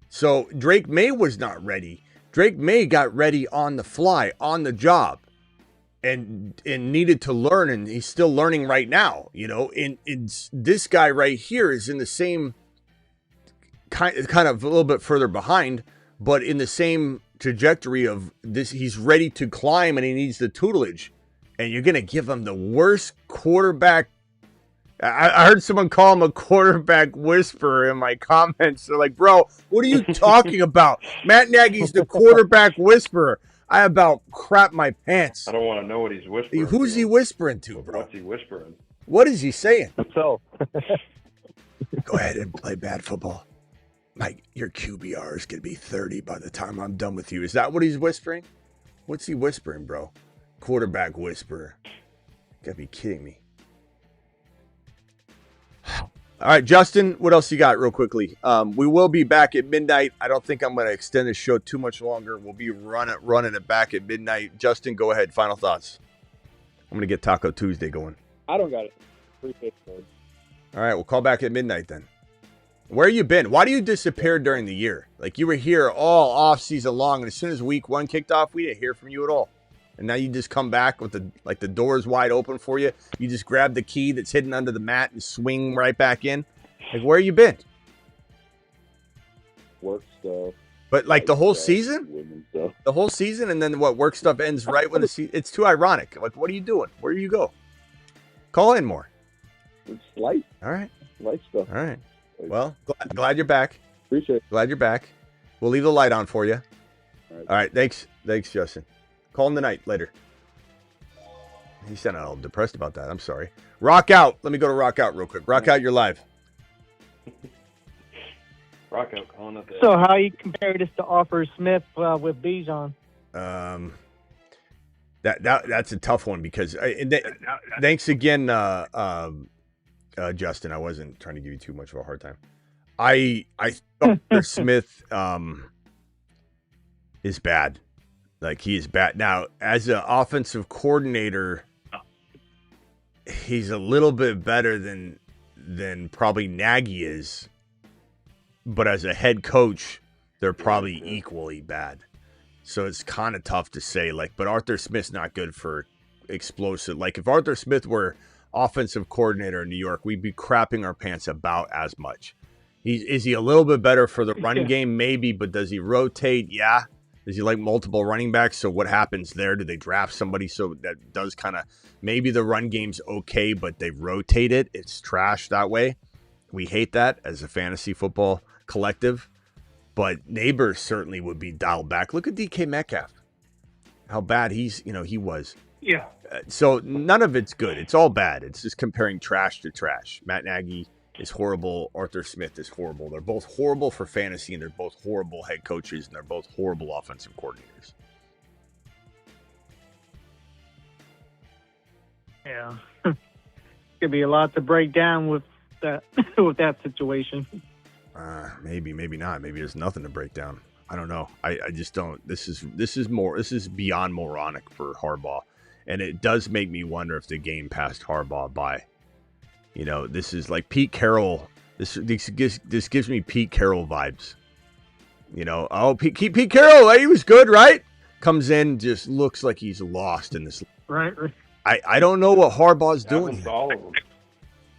So Drake May was not ready. Drake May got ready on the fly, on the job, and needed to learn, and he's still learning right now. And this guy right here is in the same kind of a little bit further behind, but in the same trajectory of this. He's ready to climb, and he needs the tutelage. And you're going to give him the worst quarterback. I heard someone call him a quarterback whisperer in my comments. They're like, bro, what are you talking about? Matt Nagy's the quarterback whisperer. I about crap my pants. I don't want to know what he's whispering. Who's he whispering to, bro? What's he whispering? What is he saying? So, Go ahead and play bad football. Mike, your QBR is going to be 30 by the time I'm done with you. Is that what he's whispering? What's he whispering, bro? Quarterback whisperer. Gotta be kidding me. All right, Justin, what else you got real quickly? We will be back at midnight. I don't think I'm going to extend the show too much longer. We'll be running it back at midnight. Justin, go ahead. Final thoughts. I'm going to get Taco Tuesday going. I don't got it. Appreciate it. All right, we'll call back at midnight then. Where you been? Why do you disappear during the year? Like, you were here all off season long, and as soon as week 1 kicked off, we didn't hear from you at all. And now you just come back with the doors wide open for you. You just grab the key that's hidden under the mat and swing right back in. Like, where you been? Work stuff. But like the whole season? Women stuff. The whole season, and then what, work stuff ends right when the season? It's too ironic. Like, what are you doing? Where do you go? Call in more. It's light. All right. Light stuff. All right. Well, glad you're back. Appreciate it. Glad you're back. We'll leave the light on for you. All All right. Thanks, Justin. Call him tonight later. He sounded all depressed about that. I'm sorry. Rock out. Let me go to Rock out real quick. Rock out, you're live. Rock out, calling up there. So how you compare this to Arthur Smith with Bijan? That's a tough one because thanks again, Justin. I wasn't trying to give you too much of a hard time. I thought Smith is bad. Like, he is bad. Now, as an offensive coordinator, he's a little bit better than probably Nagy is. But as a head coach, they're probably equally bad. So it's kind of tough to say. Like, but Arthur Smith's not good for explosive. Like, if Arthur Smith were offensive coordinator in New York, we'd be crapping our pants about as much. Is he a little bit better for the run game? Maybe, but does he rotate? Yeah. Does he like multiple running backs? So what happens there? Do they draft somebody so that does kind of, maybe the run game's okay, but they rotate it? It's trash that way. We hate that as a fantasy football collective. But Nabers certainly would be dialed back. Look at DK Metcalf. How bad he was. Yeah. So none of it's good. It's all bad. It's just comparing trash to trash. Matt Nagy is horrible. Arthur Smith is horrible. They're both horrible for fantasy, and they're both horrible head coaches, and they're both horrible offensive coordinators. Yeah. Could be a lot to break down with that with that situation. Maybe not. Maybe there's nothing to break down. I don't know. I just don't. This is beyond moronic for Harbaugh, and it does make me wonder if the game passed Harbaugh by. You know, this is like Pete Carroll. This gives me Pete Carroll vibes. You know, Pete Carroll, he was good, right? Comes in, just looks like he's lost in this. Right. I don't know what Harbaugh's doing. Happens to all of them.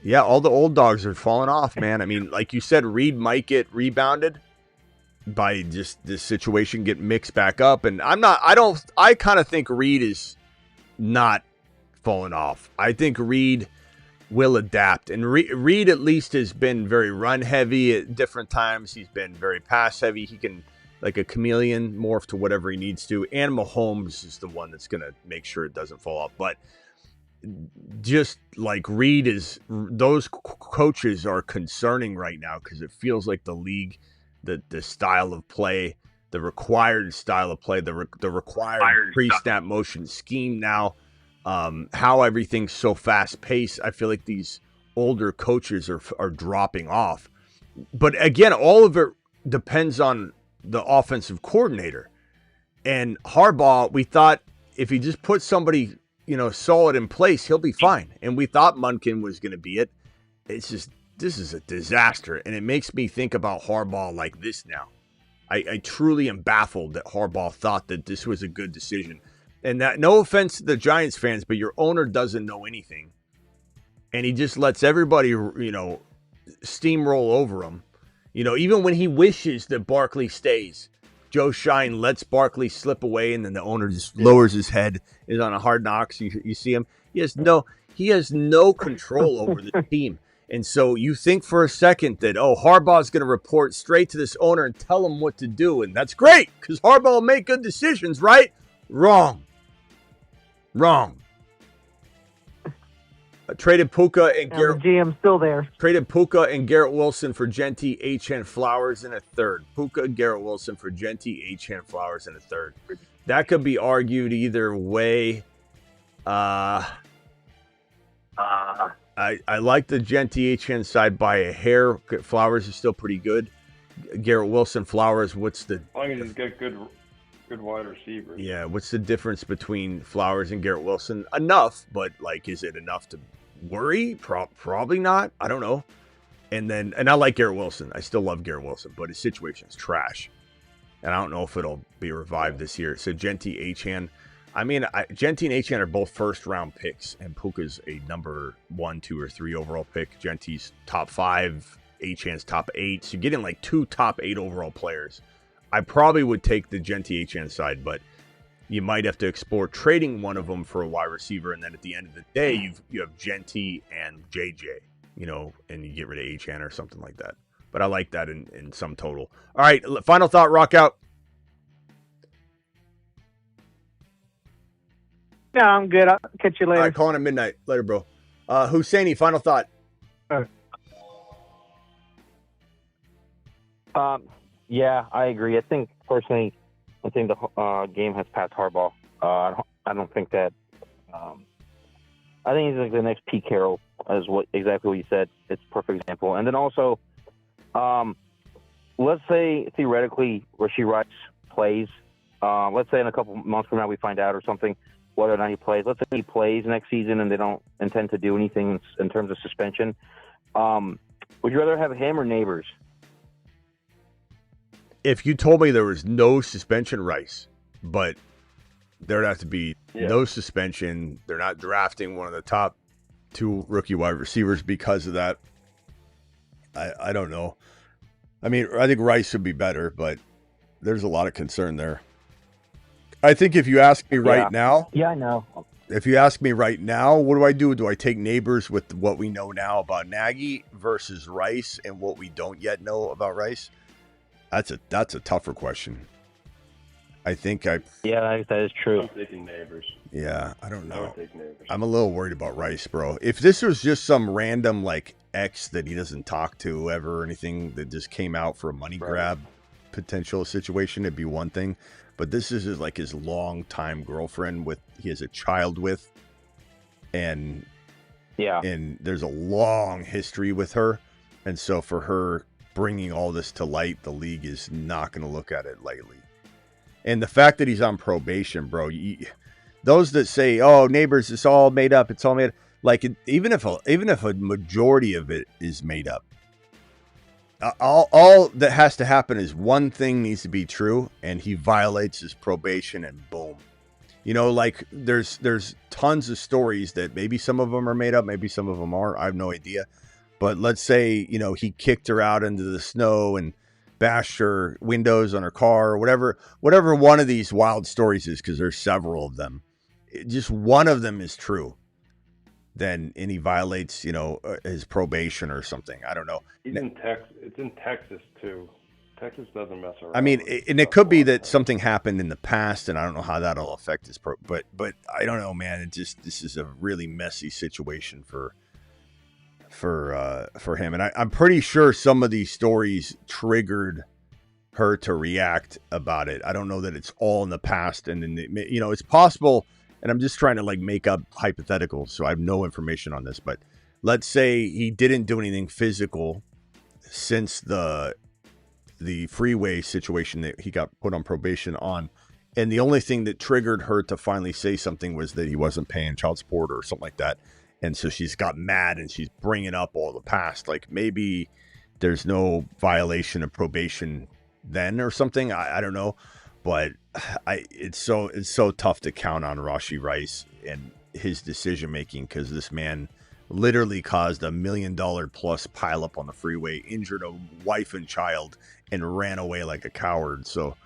Yeah, all the old dogs are falling off, man. I mean, like you said, Reed might get rebounded by just this situation, get mixed back up. And I kind of think Reed is not falling off. I think Reed will adapt. And Reed at least has been very run heavy at different times. He's been very pass heavy. He can, like a chameleon, morph to whatever he needs to. And Mahomes is the one that's going to make sure it doesn't fall off. But just like Reed is, those coaches are concerning right now because it feels like the league, the style of play, the required style of play, the required pre-snap motion scheme now, how everything's so fast-paced. I feel like these older coaches are dropping off. But again, all of it depends on the offensive coordinator. And Harbaugh, we thought if he just put somebody, solid in place, he'll be fine. And we thought Munkin was going to be it. It's just, this is a disaster. And it makes me think about Harbaugh like this now. I truly am baffled that Harbaugh thought that this was a good decision. And that, no offense to the Giants fans, but your owner doesn't know anything. And he just lets everybody, steamroll over him. Even when he wishes that Barkley stays, Joe Shine lets Barkley slip away, and then the owner just lowers his head, is on a Hard Knocks. You see him. He has no control over the team. And so you think for a second that, Harbaugh's going to report straight to this owner and tell him what to do. And that's great because Harbaugh will make good decisions, right? Wrong. Traded Puka and Garrett. The GM's still there. Traded Puka and Garrett Wilson for Genty, H.N. Flowers in a third. Puka, Garrett Wilson for Genty, H.N. Flowers in a third. That could be argued either way. I like the Genty H.N. side by a hair. Flowers is still pretty good. Garrett Wilson, Flowers, what's the... As long as he's got good wide receivers. Yeah, what's the difference between Flowers and Garrett Wilson? Enough, but, is it enough to worry? Probably not. I don't know. And I like Garrett Wilson. I still love Garrett Wilson, but his situation is trash. And I don't know if it'll be revived this year. So Genty, H.N. I mean, Genty and H.N. are both first-round picks, and Puka's a number 1, 2, or 3 overall pick. Genty's top 5, H.N.'s top 8. So you're getting, 2 top 8 overall players. I probably would take the Genty H.N. side, but you might have to explore trading one of them for a wide receiver, and then at the end of the day, you have Genty and JJ, and you get rid of H.N. or something like that. But I like that in some total. All right, final thought, rock out. Yeah, I'm good. I'll catch you later. All right, calling at midnight. Later, bro. Husseini, final thought. Yeah, I agree. I think personally, the game has passed Harbaugh. I don't think that. I think he's like the next Pete Carroll, is exactly what you said. It's a perfect example. And then also, let's say theoretically Rashee Rice plays. Let's say in a couple months from now we find out or something whether or not he plays. Let's say he plays next season and they don't intend to do anything in terms of suspension. Would you rather have him or Nabers? If you told me there was no suspension, Rice, but there'd have to be no suspension. They're not drafting one of the top 2 rookie wide receivers because of that. I don't know. I mean, I think Rice would be better, but there's a lot of concern there. I think if you ask me right now. Yeah, I know. If you ask me right now, what do I do? Do I take Nabers with what we know now about Nagy versus Rice and what we don't yet know about Rice? That's a tougher question. I think Yeah, that is true. I'm taking Nabers. Yeah, I don't know. I would take Nabers. I'm a little worried about Rice, bro. If this was just some random ex that he doesn't talk to ever or anything that just came out for a money grab potential situation, it'd be one thing. But this is his longtime girlfriend he has a child with. and Yeah. and there's a long history with her, and so for her bringing all this to light, the league is not going to look at it lightly. And the fact that he's on probation, bro, those that say, "Oh, Neighbors, it's all made up," like even if a majority of it is made up, all that has to happen is one thing needs to be true, and he violates his probation, and boom. Like there's tons of stories that maybe some of them are made up, maybe some of them are. I have no idea. But let's say, he kicked her out into the snow and bashed her windows on her car, or whatever one of these wild stories is, because there's several of them. Just one of them is true. And he violates, his probation or something. I don't know. He's in Texas. It's in Texas too. Texas doesn't mess around. I mean, and it could be that something happened in the past, and I don't know how that'll affect his but I don't know, man. This is a really messy situation for him, and I'm pretty sure some of these stories triggered her to react about it. I don't know that it's all in the past, and then it's possible. And I'm just trying to make up hypotheticals, so I have no information on this. But let's say he didn't do anything physical since the freeway situation that he got put on probation on, and the only thing that triggered her to finally say something was that he wasn't paying child support or something like that. And so she's got mad and she's bringing up all the past. Like maybe there's no violation of probation then or something. I don't know. But it's so tough to count on Rashee Rice and his decision making, because this man literally caused $1 million plus pileup on the freeway, injured a wife and child, and ran away like a coward. So,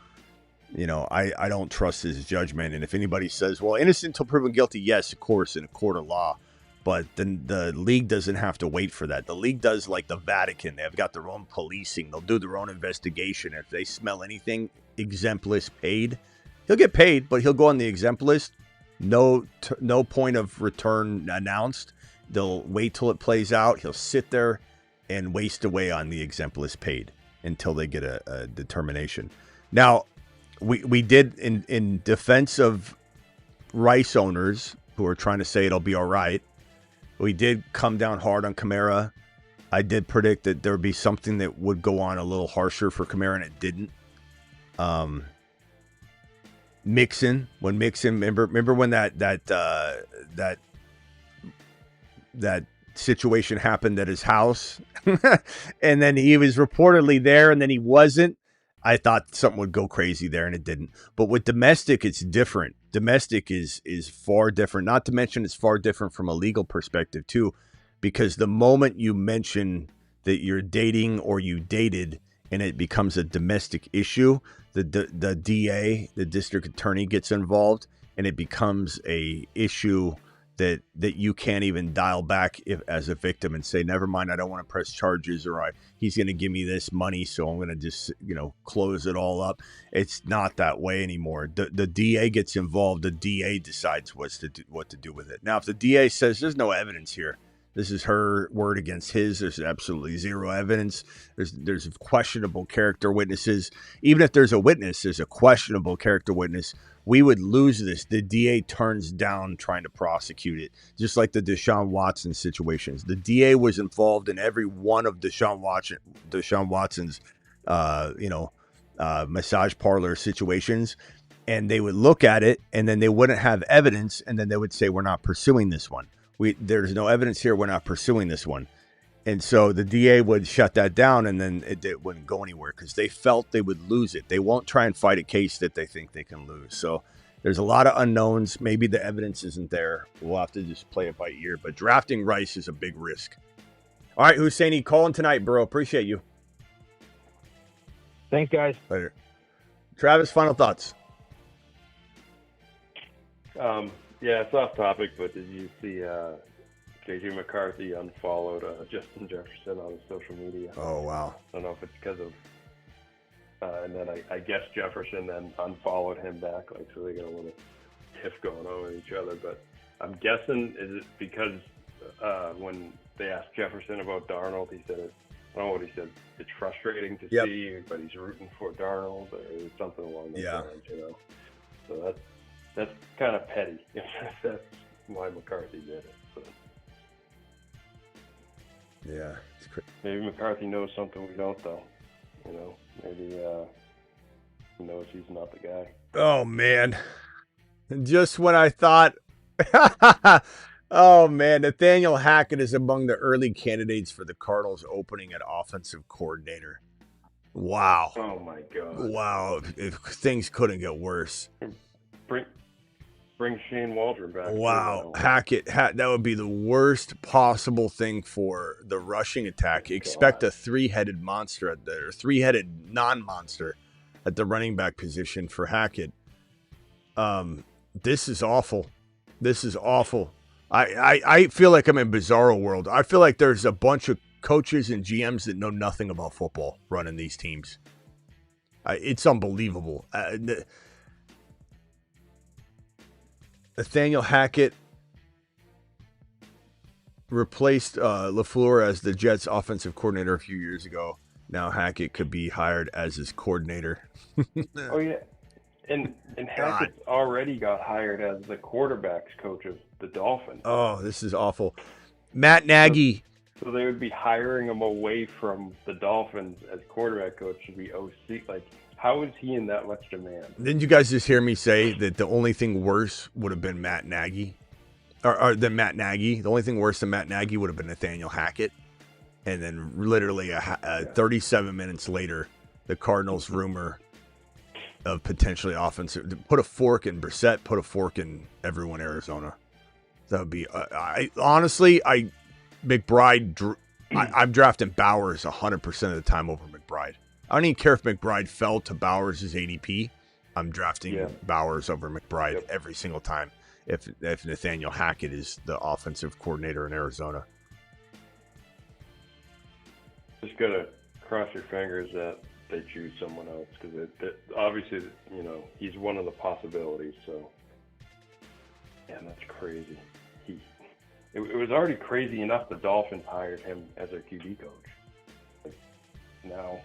I don't trust his judgment. And if anybody says, well, innocent until proven guilty, yes, of course, in a court of law. But then the league doesn't have to wait for that. The league does like the Vatican. They've got their own policing. They'll do their own investigation. If they smell anything, exempt list paid. He'll get paid, but he'll go on the exempt list. No point of return announced. They'll wait till it plays out. He'll sit there and waste away on the exempt list paid until they get a determination. Now, we did, in defense of Rice owners who are trying to say it'll be all right, we did come down hard on Kamara. I did predict that there would be something that would go on a little harsher for Kamara, and it didn't. Mixon, remember when that situation happened at his house, and then he was reportedly there, and then he wasn't. I thought something would go crazy there, and it didn't. But with domestic, it's different. Domestic is far different. Not to mention, it's far different from a legal perspective too, because the moment you mention that you're dating or you dated, and it becomes a domestic issue, the DA, the district attorney, gets involved, and it becomes a issue that you can't even dial back as a victim and say, never mind, I don't want to press charges, or he's going to give me this money, so I'm going to just close it all up. It's not that way anymore. The DA gets involved. The DA decides what to do with it. Now, if the DA says there's no evidence here, this is her word against his, there's absolutely zero evidence, there's questionable character witnesses. Even if there's a witness, there's a questionable character witness, we would lose this. The DA turns down trying to prosecute it, just like the Deshaun Watson situations. The DA was involved in every one of Deshaun Watson's, massage parlor situations, and they would look at it, and then they wouldn't have evidence, and then they would say, we're not pursuing this one. There's no evidence here. We're not pursuing this one. And so the DA would shut that down, and then it wouldn't go anywhere because they felt they would lose it. They won't try and fight a case that they think they can lose. So there's a lot of unknowns. Maybe the evidence isn't there. We'll have to just play it by ear. But drafting Rice is a big risk. All right, Husseini, calling tonight, bro. Appreciate you. Thanks, guys. Later. Travis, final thoughts? Yeah, it's off topic, but did you see JJ McCarthy unfollowed Justin Jefferson on his social media? Oh, wow. I don't know if it's because of and then I guess Jefferson then unfollowed him back, so they got a little tiff going on with each other. But I'm guessing, is it because when they asked Jefferson about Darnold, he said, I don't know what he said, it's frustrating to see, but he's rooting for Darnold, or something along those lines, So that's kind of petty. If that's why McCarthy did it. But Yeah, it's crazy. maybe McCarthy knows something we don't, though. You know, maybe he knows he's not the guy. Oh man, just when I thought, oh man, Nathaniel Hackett is among the early candidates for the Cardinals opening at offensive coordinator. Wow. Oh my God. Wow, if things couldn't get worse. Bring Shane Waldron back. Wow, Hackett, that would be the worst possible thing for the rushing attack. Expect a three-headed monster at the, or three-headed non-monster at the running back position for Hackett. This is awful. This is awful. I feel like I'm in Bizarro world. I feel like there's a bunch of coaches and GMs that know nothing about football running these teams. It's unbelievable. Nathaniel Hackett replaced LaFleur as the Jets offensive coordinator a few years ago. Now Hackett could be hired as his coordinator. Oh yeah, and Hackett's already got hired as the quarterbacks coach of the Dolphins. Oh, this is awful. Matt Nagy. So they would be hiring him away from the Dolphins as quarterback coach to be OC. Like, how is he in that much demand? Didn't you guys just hear me say that the only thing worse would have been Matt Nagy? Or than Matt Nagy? The only thing worse than Matt Nagy would have been Nathaniel Hackett. And then literally 37 minutes later, the Cardinals rumor of potentially offensive. Put a fork in Brissett, put a fork in everyone in Arizona. That would be... McBride... I'm drafting Bowers 100% of the time over McBride. I don't even care if McBride fell to Bowers' ADP. I'm drafting Bowers over McBride every single time if Nathaniel Hackett is the offensive coordinator in Arizona. Just gotta cross your fingers that they choose someone else because obviously, you know, he's one of the possibilities. So, yeah, that's crazy. It was already crazy enough the Dolphins hired him as their QB coach. Like, now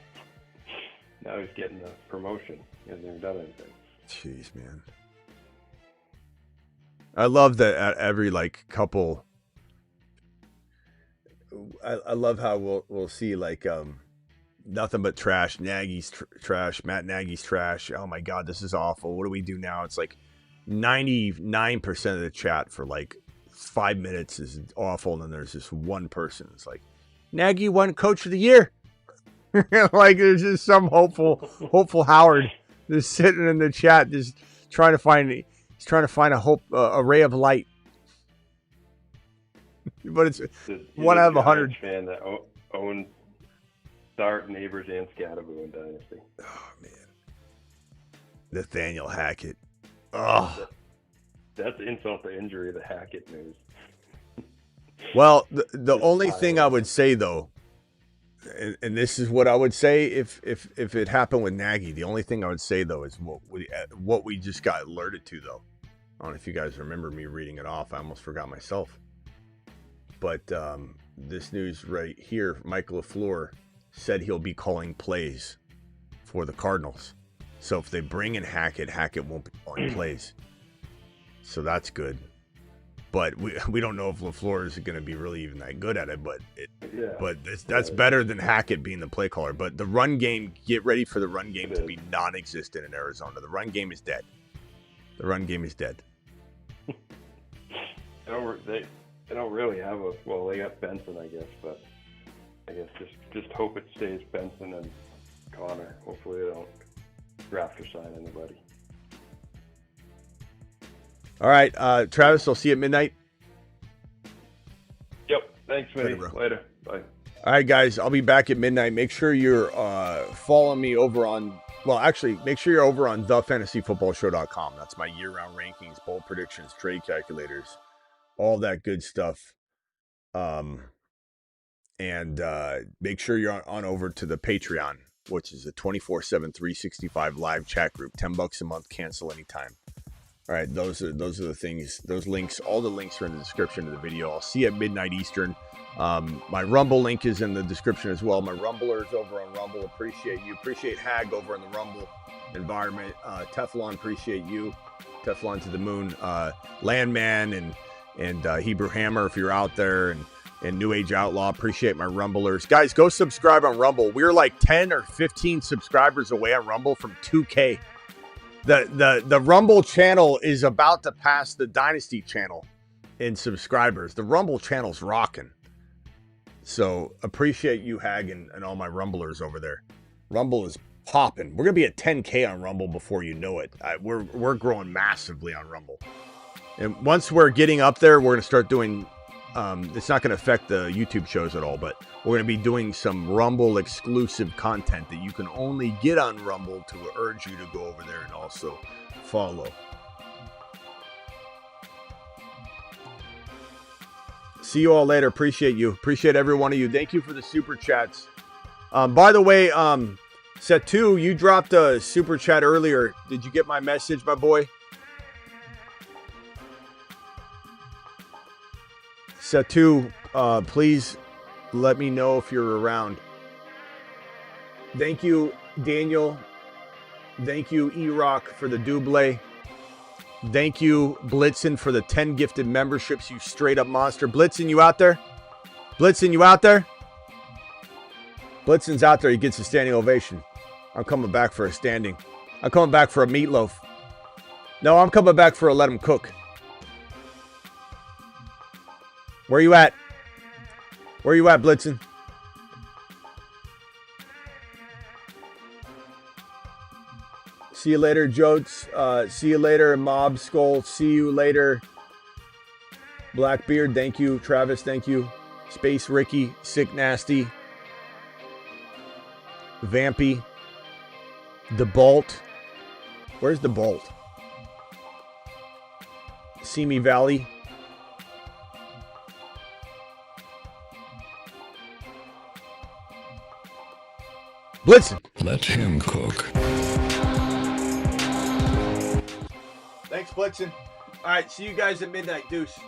he's getting a promotion. He hasn't even done anything. Jeez, man. I love that at every couple. I love how we'll see nothing but trash. Nagy's trash. Matt Nagy's trash. Oh my God, this is awful. What do we do now? It's 99% of the chat for 5 minutes is awful, and then there's this one person. It's like, Nagy won Coach of the Year. There's just some hopeful Howard just sitting in the chat, just trying to find a ray of light. But it's one out of 100. Fan that owns Dart, Nabers, and Skattebo in Dynasty. Oh man, Nathaniel Hackett. Oh, that's insult to injury. The Hackett news. Well, the only thing I would say though, and this is what I would say if it happened with Nagy, the only thing I would say though is what we just got alerted to though. I don't know if you guys remember me reading it off. I almost forgot myself. But this news right here, Michael LaFleur said he'll be calling plays for the Cardinals. So if they bring in Hackett won't be calling plays. So that's good. But we don't know if LaFleur is going to be really even that good at it. But that's better than Hackett being the play caller. But the run game, get ready for the run game to be non-existent in Arizona. The run game is dead. The run game is dead. They don't really have they got Benson, I guess, but I guess just hope it stays Benson and Connor. Hopefully they don't draft or sign anybody. All right, Travis, I'll see you at midnight. Yep. Thanks, Smitty. Later. Bye. All right, guys, I'll be back at midnight. Make sure you're following me over on, make sure you're over on thefantasyfootballshow.com. That's my year-round rankings, bold predictions, trade calculators, all that good stuff. And make sure you're on over to the Patreon, which is a 24/7, 365 live chat group. $10 a month, cancel anytime. All right, those are the things, those links, all the links are in the description of the video. I'll see you at midnight Eastern. My Rumble link is in the description as well. My Rumblers over on Rumble, appreciate you. Appreciate Hag over in the Rumble environment. Teflon, appreciate you. Teflon to the moon. Landman and and Hebrew Hammer if you're out there, and New Age Outlaw. Appreciate my Rumblers. Guys, go subscribe on Rumble. We're like 10 or 15 subscribers away on Rumble from 2K. The Rumble channel is about to pass the Dynasty channel in subscribers. The Rumble channel's rocking. So appreciate you, Hag, and all my Rumblers over there. Rumble is popping. We're going to be at 10K on Rumble before you know it. We're growing massively on Rumble. And once we're getting up there, we're going to start doing, it's not going to affect the YouTube shows at all, but we're going to be doing some Rumble exclusive content that you can only get on Rumble, to urge you to go over there and also follow. See you all later. Appreciate you. Appreciate every one of you. Thank you for the super chats. By the way, Setu, you dropped a super chat earlier. Did you get my message, my boy? Setu, please let me know if you're around. Thank you, Daniel. Thank you, E-Rock, for the double. Thank you, Blitzen, for the 10 gifted memberships, you straight up monster. Blitzen, you out there? Blitzen, you out there? Blitzen's out there. He gets a standing ovation. I'm coming back for a standing. I'm coming back for a meatloaf. No, I'm coming back for a let him cook. Where you at? Where you at, Blitzen? See you later, Jotes. See you later, Mob Skull. See you later, Blackbeard. Thank you, Travis. Thank you, Space Ricky, Sick Nasty, Vampy, The Bolt. Where's The Bolt? Simi Valley. Blitzen. Let him cook. Thanks, Blitzen. All right, see you guys at midnight. Deuce.